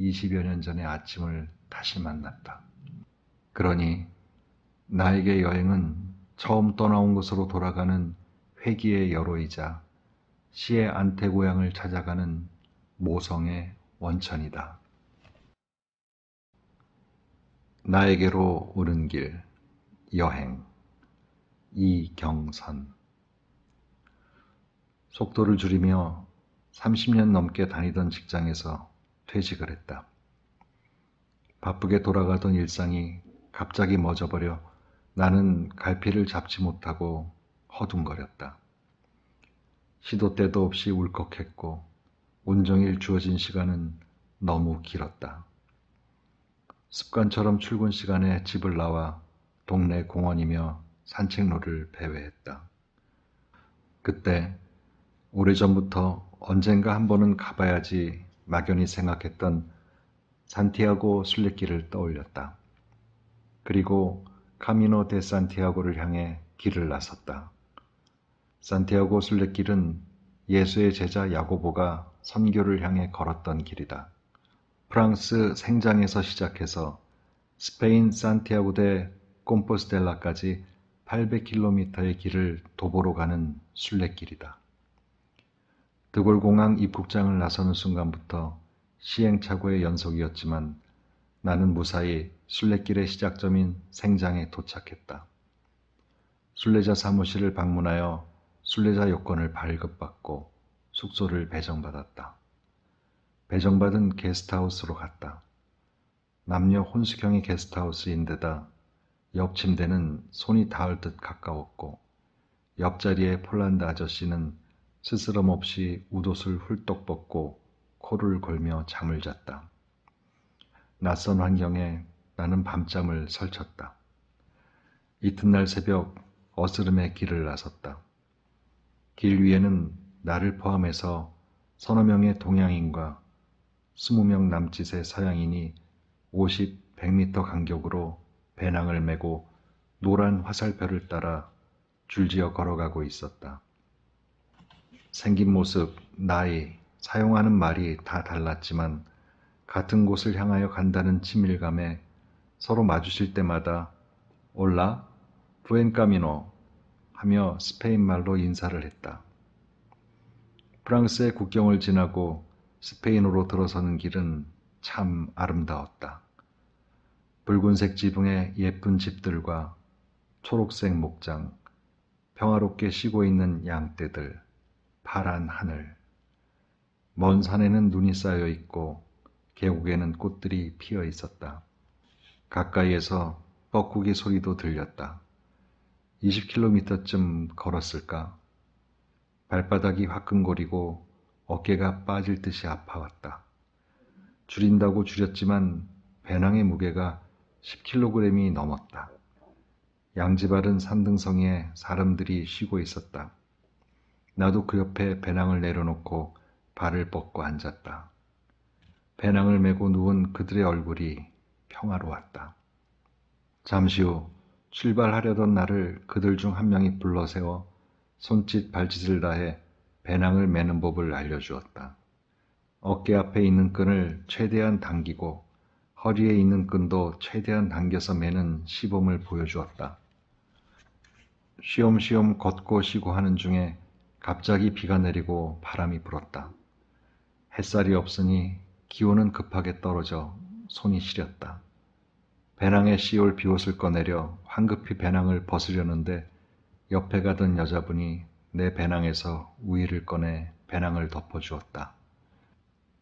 20여 년 전의 아침을 다시 만났다. 그러니 나에게 여행은 처음 떠나온 곳으로 돌아가는 회귀의 여로이자 시의 안태고향을 찾아가는 모성의 원천이다. 나에게로 오는 길, 여행, 이경선. 속도를 줄이며 30년 넘게 다니던 직장에서 퇴직을 했다. 바쁘게 돌아가던 일상이 갑자기 멎어버려 나는 갈피를 잡지 못하고 허둥거렸다. 시도 때도 없이 울컥했고 온종일 주어진 시간은 너무 길었다. 습관처럼 출근 시간에 집을 나와 동네 공원이며 산책로를 배회했다. 그때 오래전부터 언젠가 한 번은 가봐야지 막연히 생각했던 산티아고 순례길을 떠올렸다. 그리고 카미노 데 산티아고를 향해 길을 나섰다. 산티아고 순례길은 예수의 제자 야고보가 선교를 향해 걸었던 길이다. 프랑스 생장에서 시작해서 스페인 산티아고 데 콤포스텔라까지 800km의 길을 도보로 가는 순례길이다. 드골공항 입국장을 나서는 순간부터 시행착오의 연속이었지만 나는 무사히 순례길의 시작점인 생장에 도착했다. 순례자 사무실을 방문하여 순례자 요건을 발급받고 숙소를 배정받았다. 배정받은 게스트하우스로 갔다. 남녀 혼숙형의 게스트하우스인데다 옆 침대는 손이 닿을 듯 가까웠고 옆자리의 폴란드 아저씨는 스스럼 없이 웃옷을 훌떡 벗고 코를 골며 잠을 잤다. 낯선 환경에 나는 밤잠을 설쳤다. 이튿날 새벽 어스름의 길을 나섰다. 길 위에는 나를 포함해서 서너 명의 동양인과 20명 남짓의 서양인이 50, 100m 간격으로 배낭을 메고 노란 화살표를 따라 줄지어 걸어가고 있었다. 생긴 모습, 나이, 사용하는 말이 다 달랐지만 같은 곳을 향하여 간다는 친밀감에 서로 마주칠 때마다 올라, 부엔 까미노 하며 스페인 말로 인사를 했다. 프랑스의 국경을 지나고 스페인으로 들어서는 길은 참 아름다웠다. 붉은색 지붕의 예쁜 집들과 초록색 목장, 평화롭게 쉬고 있는 양떼들, 파란 하늘. 먼 산에는 눈이 쌓여 있고 계곡에는 꽃들이 피어 있었다. 가까이에서 뻐꾸기 소리도 들렸다. 20km쯤 걸었을까? 발바닥이 화끈거리고 어깨가 빠질 듯이 아파왔다. 줄인다고 줄였지만 배낭의 무게가 10kg이 넘었다. 양지바른 산등성이에 사람들이 쉬고 있었다. 나도 그 옆에 배낭을 내려놓고 발을 뻗고 앉았다. 배낭을 메고 누운 그들의 얼굴이 평화로웠다. 잠시 후 출발하려던 나를 그들 중 한 명이 불러세워 손짓 발짓을 다해 배낭을 매는 법을 알려주었다. 어깨 앞에 있는 끈을 최대한 당기고 허리에 있는 끈도 최대한 당겨서 매는 시범을 보여주었다. 쉬엄쉬엄 걷고 쉬고 하는 중에 갑자기 비가 내리고 바람이 불었다. 햇살이 없으니 기온은 급하게 떨어져 손이 시렸다. 배낭에 씌울 비옷을 꺼내려 황급히 배낭을 벗으려는데 옆에 가던 여자분이 내 배낭에서 우의를 꺼내 배낭을 덮어주었다.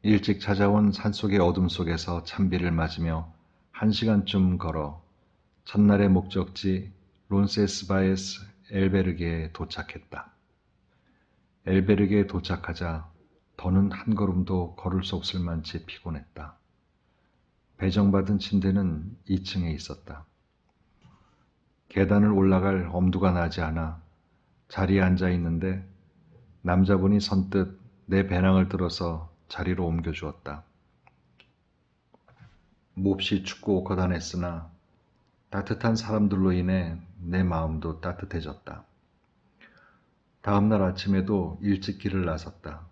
일찍 찾아온 산속의 어둠 속에서 찬비를 맞으며 1시간쯤 걸어 첫날의 목적지 론세스바에스 엘베르게에 도착했다. 엘베르게에 도착하자 더는 한 걸음도 걸을 수 없을 만치 피곤했다. 배정받은 침대는 2층에 있었다. 계단을 올라갈 엄두가 나지 않아 자리에 앉아 있는데 남자분이 선뜻 내 배낭을 들어서 자리로 옮겨주었다. 몹시 춥고 고단했으나 따뜻한 사람들로 인해 내 마음도 따뜻해졌다. 다음 날 아침에도 일찍 길을 나섰다.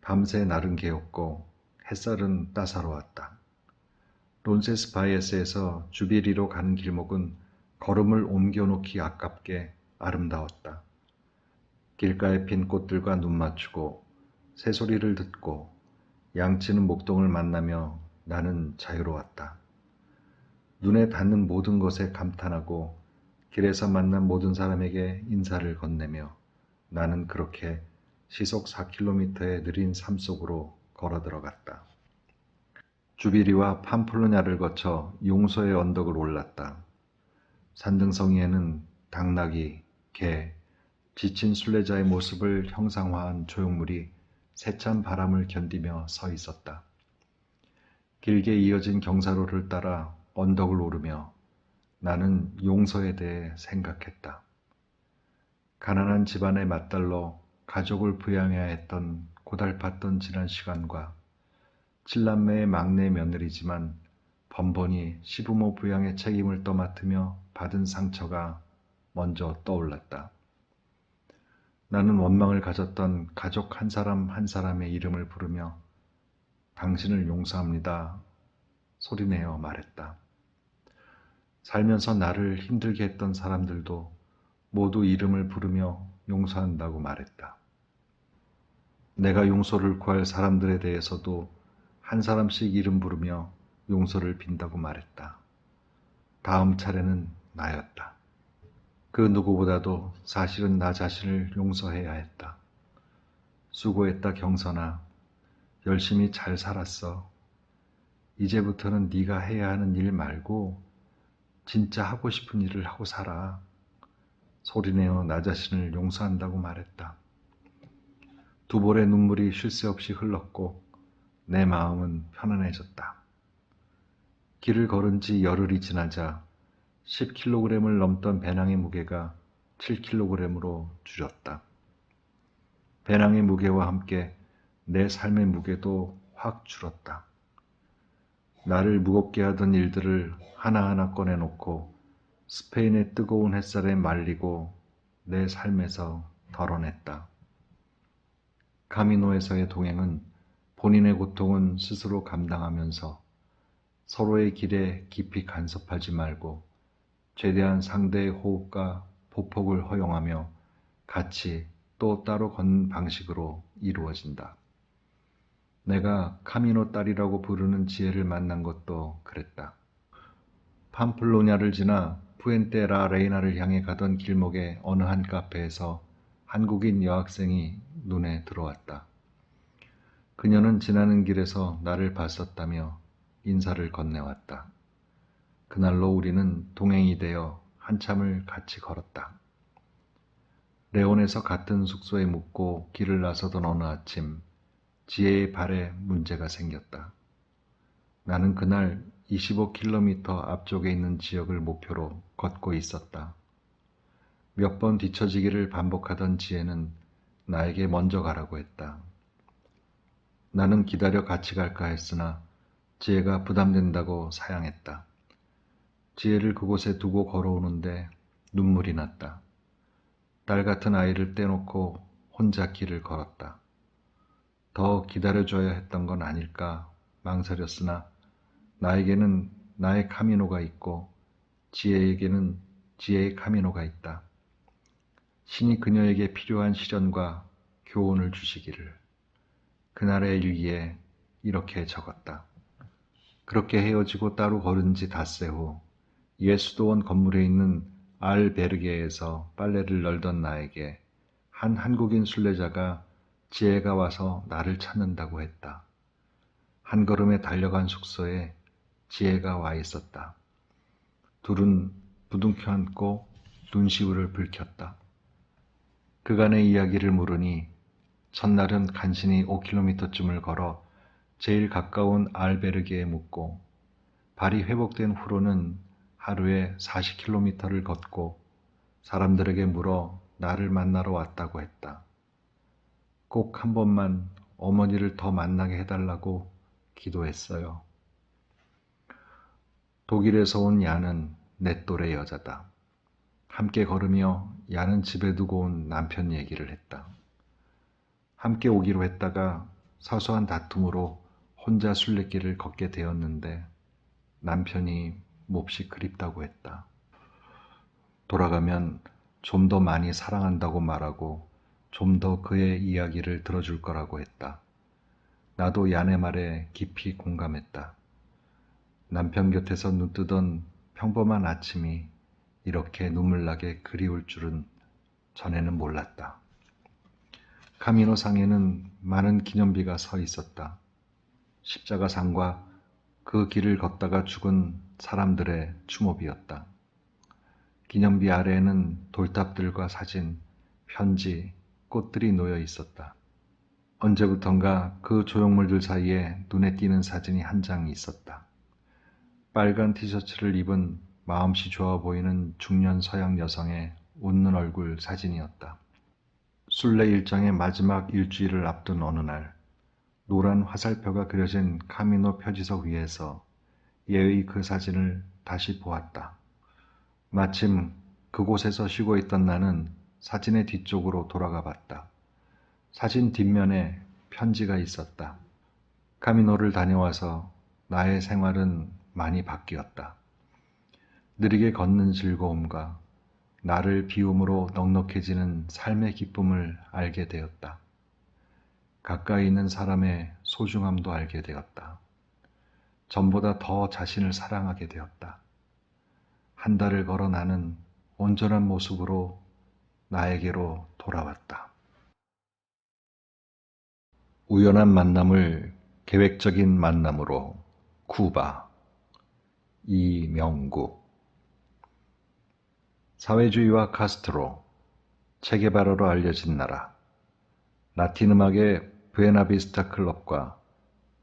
밤새 날은 개었고 햇살은 따사로웠다. 론세스바이에스에서 주비리로 가는 길목은 걸음을 옮겨놓기 아깝게 아름다웠다. 길가에 핀 꽃들과 눈 맞추고 새소리를 듣고 양치는 목동을 만나며 나는 자유로웠다. 눈에 닿는 모든 것에 감탄하고 길에서 만난 모든 사람에게 인사를 건네며 나는 그렇게 시속 4km의 느린 삶 속으로 걸어 들어갔다. 주비리와 팜플로냐를 거쳐 용서의 언덕을 올랐다. 산등성이에는 당나귀, 개, 지친 순례자의 모습을 형상화한 조형물이 세찬 바람을 견디며 서 있었다. 길게 이어진 경사로를 따라 언덕을 오르며 나는 용서에 대해 생각했다. 가난한 집안의 맏딸로 가족을 부양해야 했던 고달팠던 지난 시간과 7남매의 막내 며느리지만 번번이 시부모 부양의 책임을 떠맡으며 받은 상처가 먼저 떠올랐다. 나는 원망을 가졌던 가족 한 사람 한 사람의 이름을 부르며 당신을 용서합니다. 소리내어 말했다. 살면서 나를 힘들게 했던 사람들도 모두 이름을 부르며 용서한다고 말했다. 내가 용서를 구할 사람들에 대해서도 한 사람씩 이름 부르며 용서를 빈다고 말했다. 다음 차례는 나였다. 그 누구보다도 사실은 나 자신을 용서해야 했다. 수고했다 경선아. 열심히 잘 살았어. 이제부터는 네가 해야 하는 일 말고 진짜 하고 싶은 일을 하고 살아. 소리내어 나 자신을 용서한다고 말했다. 두 볼의 눈물이 쉴 새 없이 흘렀고 내 마음은 편안해졌다. 길을 걸은 지 열흘이 지나자 10kg을 넘던 배낭의 무게가 7kg으로 줄었다. 배낭의 무게와 함께 내 삶의 무게도 확 줄었다. 나를 무겁게 하던 일들을 하나하나 꺼내놓고 스페인의 뜨거운 햇살에 말리고 내 삶에서 덜어냈다. 카미노에서의 동행은 본인의 고통은 스스로 감당하면서 서로의 길에 깊이 간섭하지 말고 최대한 상대의 호흡과 보폭을 허용하며 같이 또 따로 걷는 방식으로 이루어진다. 내가 카미노 딸이라고 부르는 지혜를 만난 것도 그랬다. 팜플로냐를 지나 푸엔테 라 레이나를 향해 가던 길목의 어느 한 카페에서 한국인 여학생이 눈에 들어왔다. 그녀는 지나는 길에서 나를 봤었다며 인사를 건네왔다. 그날로 우리는 동행이 되어 한참을 같이 걸었다. 레온에서 같은 숙소에 묵고 길을 나서던 어느 아침 지혜의 발에 문제가 생겼다. 나는 그날 25km 앞쪽에 있는 지역을 목표로 걷고 있었다. 몇 번 뒤처지기를 반복하던 지혜는 나에게 먼저 가라고 했다. 나는 기다려 같이 갈까 했으나 지혜가 부담된다고 사양했다. 지혜를 그곳에 두고 걸어오는데 눈물이 났다. 딸 같은 아이를 떼놓고 혼자 길을 걸었다. 더 기다려줘야 했던 건 아닐까 망설였으나 나에게는 나의 카미노가 있고 지혜에게는 지혜의 카미노가 있다. 신이 그녀에게 필요한 시련과 교훈을 주시기를. 그날의 일기에 이렇게 적었다. 그렇게 헤어지고 따로 걸은 지 닷새 후 예수도원 건물에 있는 알베르게에서 빨래를 널던 나에게 한 한국인 순례자가 지혜가 와서 나를 찾는다고 했다. 한 걸음에 달려간 숙소에 지혜가 와 있었다. 둘은 부둥켜 안고 눈시울을 붉혔다. 그간의 이야기를 물으니 첫날은 간신히 5km쯤을 걸어 제일 가까운 알베르게에 묵고 발이 회복된 후로는 하루에 40km를 걷고 사람들에게 물어 나를 만나러 왔다고 했다. 꼭 한 번만 어머니를 더 만나게 해달라고 기도했어요. 독일에서 온 야는 내 또래 여자다. 함께 걸으며 야는 집에 두고 온 남편 얘기를 했다. 함께 오기로 했다가 사소한 다툼으로 혼자 순례길을 걷게 되었는데 남편이 몹시 그립다고 했다. 돌아가면 좀 더 많이 사랑한다고 말하고 좀 더 그의 이야기를 들어줄 거라고 했다. 나도 야네 말에 깊이 공감했다. 남편 곁에서 눈뜨던 평범한 아침이 이렇게 눈물나게 그리울 줄은 전에는 몰랐다. 카미노 상에는 많은 기념비가 서 있었다. 십자가상과 그 길을 걷다가 죽은 사람들의 추모비였다. 기념비 아래에는 돌탑들과 사진, 편지, 꽃들이 놓여 있었다. 언제부턴가 그 조형물들 사이에 눈에 띄는 사진이 한 장 있었다. 빨간 티셔츠를 입은 마음씨 좋아 보이는 중년 서양 여성의 웃는 얼굴 사진이었다. 순례 일정의 마지막 일주일을 앞둔 어느 날, 노란 화살표가 그려진 카미노 표지석 위에서 예의 그 사진을 다시 보았다. 마침 그곳에서 쉬고 있던 나는 사진의 뒤쪽으로 돌아가 봤다. 사진 뒷면에 편지가 있었다. 카미노를 다녀와서 나의 생활은 많이 바뀌었다. 느리게 걷는 즐거움과 나를 비움으로 넉넉해지는 삶의 기쁨을 알게 되었다. 가까이 있는 사람의 소중함도 알게 되었다. 전보다 더 자신을 사랑하게 되었다. 한 달을 걸어 나는 온전한 모습으로 나에게로 돌아왔다. 우연한 만남을 계획적인 만남으로 쿠바 이명구 사회주의와 카스트로 체게바라로 알려진 나라 라틴 음악의 부에나비스타 클럽과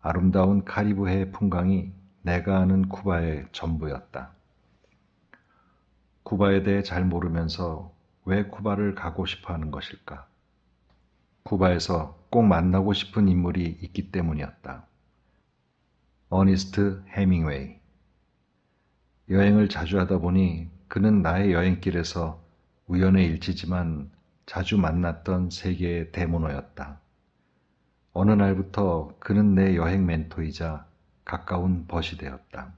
아름다운 카리브해의 풍광이 내가 아는 쿠바의 전부였다. 쿠바에 대해 잘 모르면서 왜 쿠바를 가고 싶어 하는 것일까? 쿠바에서 꼭 만나고 싶은 인물이 있기 때문이었다. 어니스트 해밍웨이. 여행을 자주 하다 보니 그는 나의 여행길에서 우연의 일치지만 자주 만났던 세계의 대문호였다. 어느 날부터 그는 내 여행 멘토이자 가까운 벗이 되었다.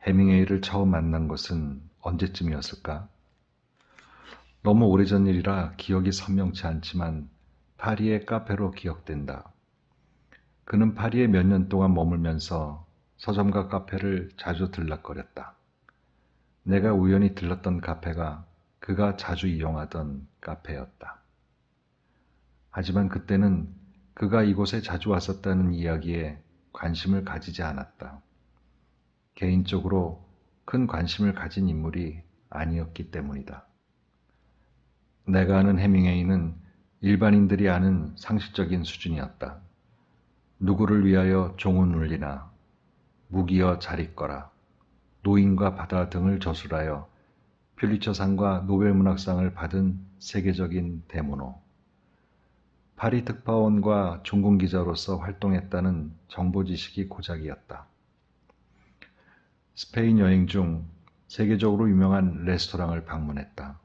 해밍웨이를 처음 만난 것은 언제쯤이었을까? 너무 오래전 일이라 기억이 선명치 않지만 파리의 카페로 기억된다. 그는 파리에 몇 년 동안 머물면서 서점과 카페를 자주 들락거렸다. 내가 우연히 들렀던 카페가 그가 자주 이용하던 카페였다. 하지만 그때는 그가 이곳에 자주 왔었다는 이야기에 관심을 가지지 않았다. 개인적으로 큰 관심을 가진 인물이 아니었기 때문이다. 내가 아는 해밍웨이는 일반인들이 아는 상식적인 수준이었다. 누구를 위하여 종은 울리나, 무기여 잘 있거라, 노인과 바다 등을 저술하여 퓰리처상과 노벨문학상을 받은 세계적인 대문호. 파리 특파원과 종군기자로서 활동했다는 정보 지식이 고작이었다. 스페인 여행 중 세계적으로 유명한 레스토랑을 방문했다.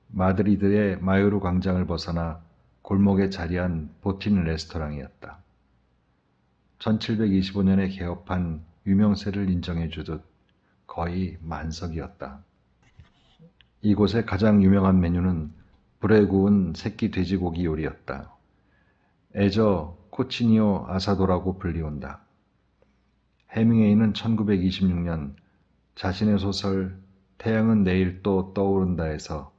마드리드의 마요르 광장을 벗어나 골목에 자리한 보틴 레스토랑이었다. 1725년에 개업한 유명세를 인정해주듯 거의 만석이었다. 이곳의 가장 유명한 메뉴는 불에 구운 새끼 돼지고기 요리였다. 애저 코치니오 아사도라고 불리운다. 해밍웨이는 1926년 자신의 소설 태양은 내일 또 떠오른다에서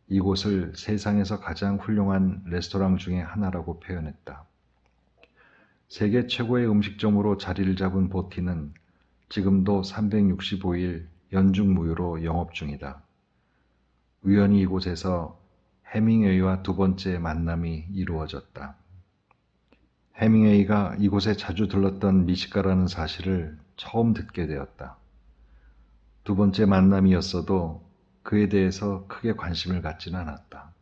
이곳을 세상에서 가장 훌륭한 레스토랑 중에 하나라고 표현했다. 세계 최고의 음식점으로 자리를 잡은 보티는 지금도 365일 연중 무휴로 영업 중이다. 우연히 이곳에서 해밍웨이와 두 번째 만남이 이루어졌다. 해밍웨이가 이곳에 자주 들렀던 미식가라는 사실을 처음 듣게 되었다. 두 번째 만남이었어도 그에 대해서 크게 관심을 갖지는 않았다.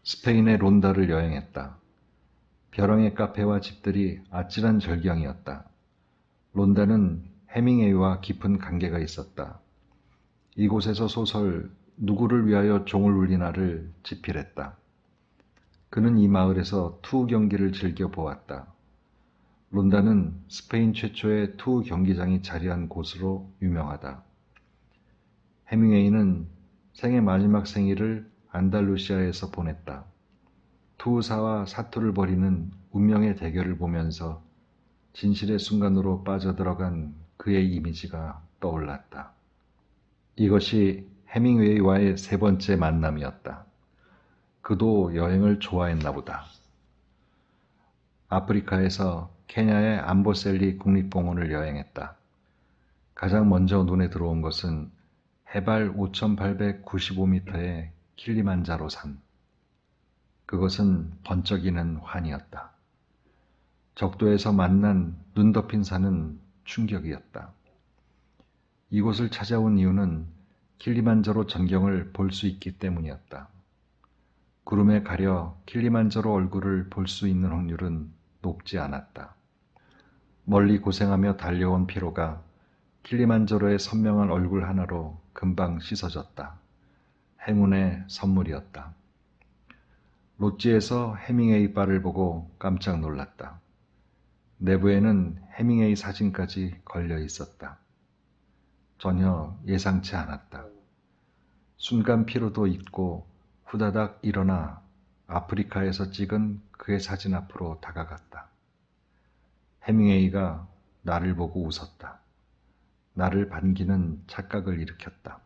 스페인의 론다를 여행했다. 벼랑의 카페와 집들이 아찔한 절경이었다. 론다는 해밍웨이와 깊은 관계가 있었다. 이곳에서 소설 누구를 위하여 종을 울리나를 집필했다. 그는 이 마을에서 투우 경기를 즐겨보았다. 론다는 스페인 최초의 투우 경기장이 자리한 곳으로 유명하다. 해밍웨이는 생애 마지막 생일을 안달루시아에서 보냈다. 투우사와 사투를 벌이는 운명의 대결을 보면서 진실의 순간으로 빠져들어간 그의 이미지가 떠올랐다. 이것이 해밍웨이와의 세 번째 만남이었다. 그도 여행을 좋아했나 보다. 아프리카에서 케냐의 암보셀리 국립공원을 여행했다. 가장 먼저 눈에 들어온 것은 해발 5,895m의 킬리만자로 산. 그것은 번쩍이는 환이었다. 적도에서 만난 눈 덮인 산은 충격이었다. 이곳을 찾아온 이유는 킬리만자로 전경을 볼 수 있기 때문이었다. 구름에 가려 킬리만자로 얼굴을 볼 수 있는 확률은 높지 않았다. 멀리 고생하며 달려온 피로가 킬리만자로의 선명한 얼굴 하나로 금방 씻어졌다. 행운의 선물이었다. 롯지에서 해밍웨이 바를 보고 깜짝 놀랐다. 내부에는 해밍웨이 사진까지 걸려 있었다. 전혀 예상치 않았다. 순간 피로도 잊고 후다닥 일어나 아프리카에서 찍은 그의 사진 앞으로 다가갔다. 해밍웨이가 나를 보고 웃었다. 나를 반기는 착각을 일으켰다.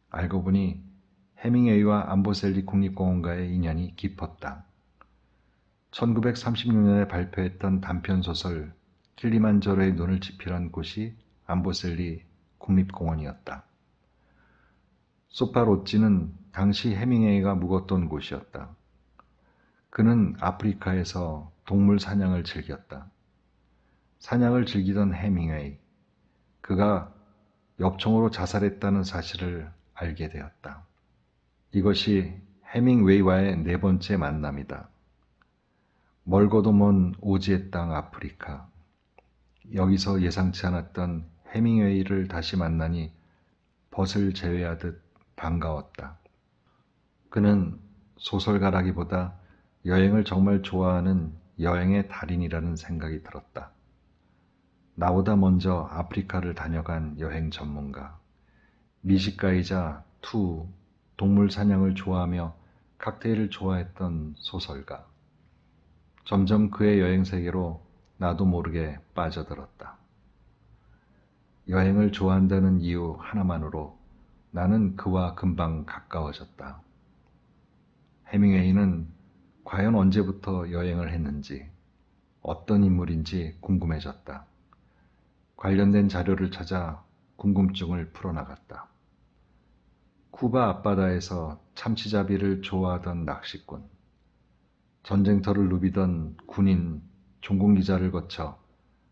알고 보니 해밍웨이와 암보셀리 국립공원과의 인연이 깊었다. 1936년에 발표했던 단편소설 킬리만자로의 눈을 집필한 곳이 암보셀리 국립공원이었다. 소파로찌는 당시 해밍웨이가 묵었던 곳이었다. 그는 아프리카에서 동물 사냥을 즐겼다. 사냥을 즐기던 해밍웨이, 그가 엽총으로 자살했다는 사실을 알게 되었다. 이것이 해밍웨이와의 네 번째 만남이다. 멀고도 먼 오지의 땅 아프리카. 여기서 예상치 않았던 해밍웨이를 다시 만나니 벗을 제외하듯 반가웠다. 그는 소설가라기보다 여행을 정말 좋아하는 여행의 달인이라는 생각이 들었다. 나보다 먼저 아프리카를 다녀간 여행 전문가, 미식가이자 투, 동물 사냥을 좋아하며 칵테일을 좋아했던 소설가. 점점 그의 여행 세계로 나도 모르게 빠져들었다. 여행을 좋아한다는 이유 하나만으로 나는 그와 금방 가까워졌다. 해밍웨이는 과연 언제부터 여행을 했는지, 어떤 인물인지 궁금해졌다. 관련된 자료를 찾아 궁금증을 풀어나갔다. 쿠바 앞바다에서 참치잡이를 좋아하던 낚시꾼, 전쟁터를 누비던 군인, 종군기자를 거쳐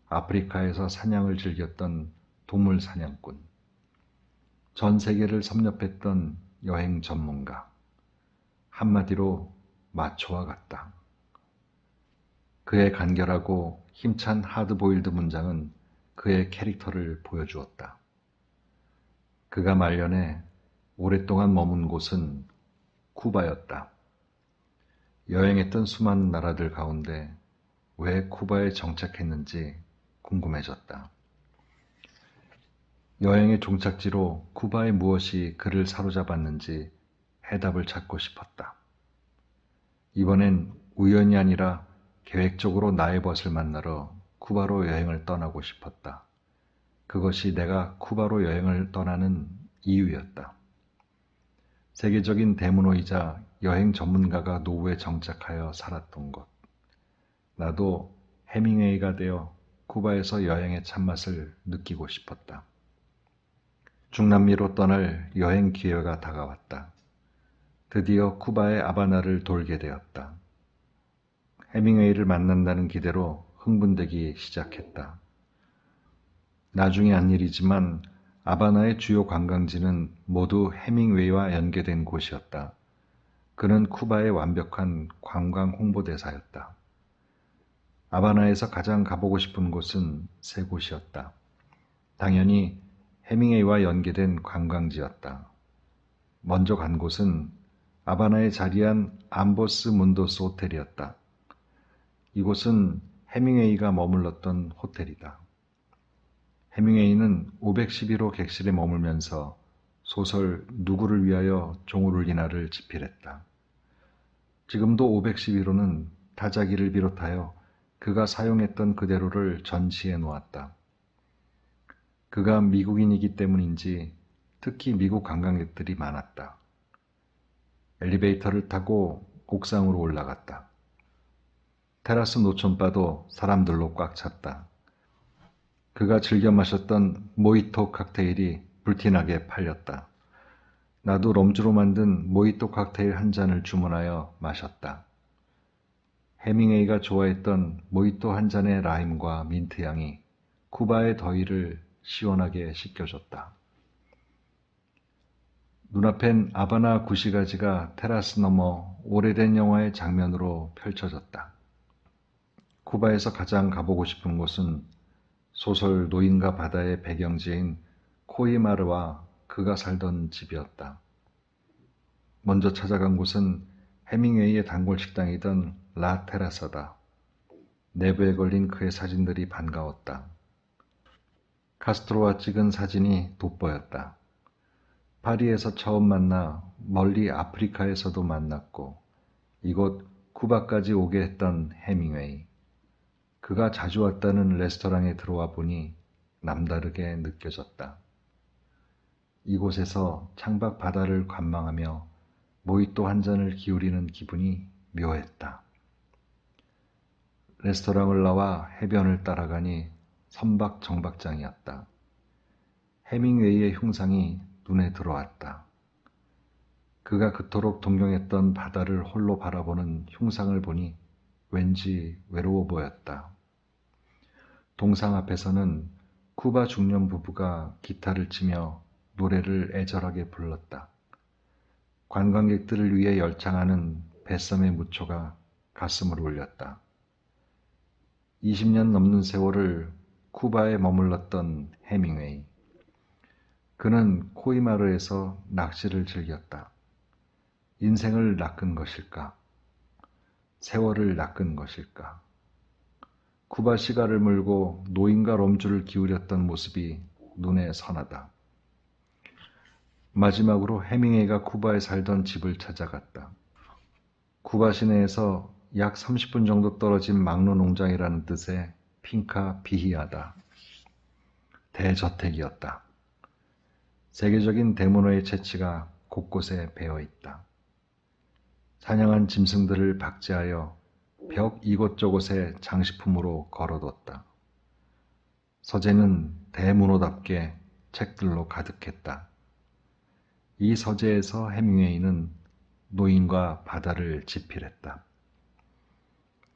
아프리카에서 사냥을 즐겼던 동물 사냥꾼, 전 세계를 섭렵했던 여행 전문가, 한마디로 마초와 같다. 그의 간결하고 힘찬 하드보일드 문장은 그의 캐릭터를 보여주었다. 그가 말년에 오랫동안 머문 곳은 쿠바였다. 여행했던 수많은 나라들 가운데 왜 쿠바에 정착했는지 궁금해졌다. 여행의 종착지로 쿠바의 무엇이 그를 사로잡았는지 해답을 찾고 싶었다. 이번엔 우연이 아니라 계획적으로 나의 벗을 만나러 쿠바로 여행을 떠나고 싶었다. 그것이 내가 쿠바로 여행을 떠나는 이유였다. 세계적인 대문호이자 여행 전문가가 노후에 정착하여 살았던 곳. 나도 해밍웨이가 되어 쿠바에서 여행의 참맛을 느끼고 싶었다. 중남미로 떠날 여행 기회가 다가왔다. 드디어 쿠바의 아바나를 돌게 되었다. 해밍웨이를 만난다는 기대로 흥분되기 시작했다. 나중에 한 일이지만 아바나의 주요 관광지는 모두 해밍웨이와 연계된 곳이었다. 그는 쿠바의 완벽한 관광 홍보대사였다. 아바나에서 가장 가보고 싶은 곳은 세 곳이었다. 당연히 해밍웨이와 연계된 관광지였다. 먼저 간 곳은 아바나에 자리한 암보스 문도스 호텔이었다. 이곳은 해밍웨이가 머물렀던 호텔이다. 해밍웨이는 511호 객실에 머물면서 소설 누구를 위하여 종을 울리나를 집필했다. 지금도 511호는 타자기를 비롯하여 그가 사용했던 그대로를 전시해 놓았다. 그가 미국인이기 때문인지 특히 미국 관광객들이 많았다. 엘리베이터를 타고 옥상으로 올라갔다. 테라스 노천바도 사람들로 꽉 찼다. 그가 즐겨 마셨던 모히토 칵테일이 불티나게 팔렸다. 나도 럼주로 만든 모히토 칵테일 한 잔을 주문하여 마셨다. 해밍웨이가 좋아했던 모히토 한 잔의 라임과 민트 향이 쿠바의 더위를 시원하게 씻겨줬다. 눈앞엔 아바나 구시가지가 테라스 너머 오래된 영화의 장면으로 펼쳐졌다. 쿠바에서 가장 가보고 싶은 곳은 소설 노인과 바다의 배경지인 코이마르와 그가 살던 집이었다. 먼저 찾아간 곳은 해밍웨이의 단골 식당이던 라 테라사다. 내부에 걸린 그의 사진들이 반가웠다. 카스트로와 찍은 사진이 돋보였다. 파리에서 처음 만나 멀리 아프리카에서도 만났고 이곳 쿠바까지 오게 했던 해밍웨이. 그가 자주 왔다는 레스토랑에 들어와 보니 남다르게 느껴졌다. 이곳에서 창밖 바다를 관망하며 모히또 한 잔을 기울이는 기분이 묘했다. 레스토랑을 나와 해변을 따라가니 선박정박장이었다. 해밍웨이의 흉상이 눈에 들어왔다. 그가 그토록 동경했던 바다를 홀로 바라보는 흉상을 보니 왠지 외로워 보였다. 동상 앞에서는 쿠바 중년 부부가 기타를 치며 노래를 애절하게 불렀다. 관광객들을 위해 열창하는 뱃섬의 무초가 가슴을 울렸다. 20년 넘는 세월을 쿠바에 머물렀던 해밍웨이. 그는 코이마르에서 낚시를 즐겼다. 인생을 낚은 것일까? 세월을 낚은 것일까? 쿠바 시가를 물고 노인과 럼주를 기울였던 모습이 눈에 선하다. 마지막으로 해밍웨이가 쿠바에 살던 집을 찾아갔다. 쿠바 시내에서 약 30분 정도 떨어진 막로 농장이라는 뜻의 핑카 비히아다. 대저택이었다. 세계적인 대문호의 채취가 곳곳에 배어있다. 사냥한 짐승들을 박제하여 벽 이곳저곳에 장식품으로 걸어뒀다. 서재는 대문호답게 책들로 가득했다. 이 서재에서 해밍웨이는 노인과 바다를 집필했다.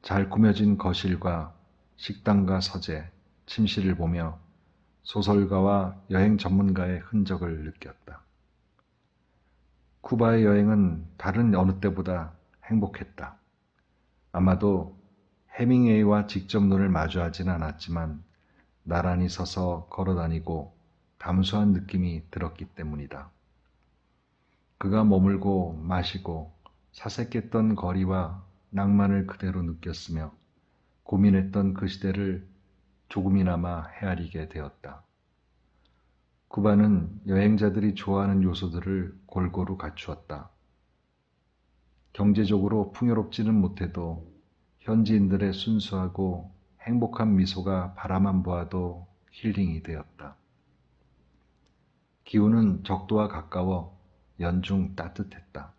잘 꾸며진 거실과 식당과 서재, 침실을 보며 소설가와 여행 전문가의 흔적을 느꼈다. 쿠바의 여행은 다른 어느 때보다 행복했다. 아마도 해밍웨이와 직접 눈을 마주하지는 않았지만 나란히 서서 걸어다니고 담수한 느낌이 들었기 때문이다. 그가 머물고 마시고 사색했던 거리와 낭만을 그대로 느꼈으며 고민했던 그 시대를 조금이나마 헤아리게 되었다. 쿠바는 여행자들이 좋아하는 요소들을 골고루 갖추었다. 경제적으로 풍요롭지는 못해도 현지인들의 순수하고 행복한 미소가 바라만 보아도 힐링이 되었다. 기후는 적도와 가까워 연중 따뜻했다.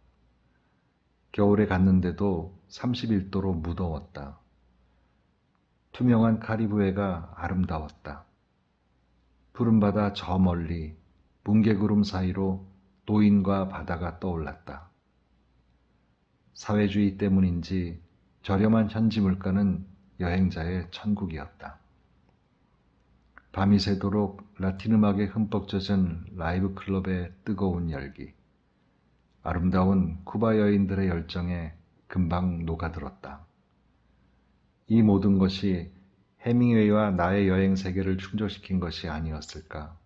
겨울에 갔는데도 31도로 무더웠다. 투명한 카리브해가 아름다웠다. 푸른 바다 저 멀리 뭉게구름 사이로 노인과 바다가 떠올랐다. 사회주의 때문인지 저렴한 현지 물가는 여행자의 천국이었다. 밤이 새도록 라틴 음악에 흠뻑 젖은 라이브 클럽의 뜨거운 열기, 아름다운 쿠바 여인들의 열정에 금방 녹아들었다. 이 모든 것이 해밍웨이와 나의 여행 세계를 충족시킨 것이 아니었을까.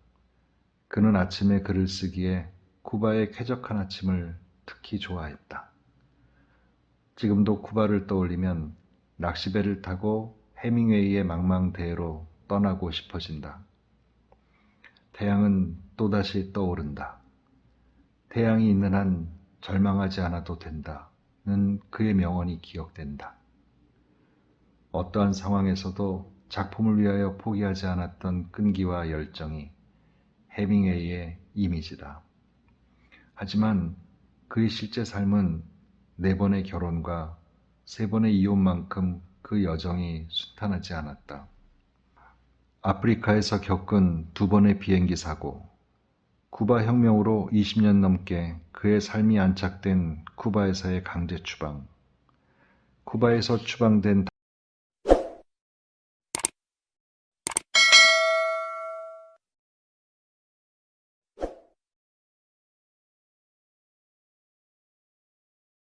그는 아침에 글을 쓰기에 쿠바의 쾌적한 아침을 특히 좋아했다. 지금도 쿠바를 떠올리면 낚시배를 타고 해밍웨이의 망망대해로 떠나고 싶어진다. 태양은 또다시 떠오른다. 태양이 있는 한 절망하지 않아도 된다는 그의 명언이 기억된다. 어떠한 상황에서도 작품을 위하여 포기하지 않았던 끈기와 열정이 해밍웨이의 이미지다. 하지만 그의 실제 삶은 4번의 결혼과 3번의 이혼만큼 그 여정이 순탄하지 않았다. 아프리카에서 겪은 2번의 비행기 사고, 쿠바 혁명으로 20년 넘게 그의 삶이 안착된 쿠바에서의 강제 추방, 쿠바에서 추방된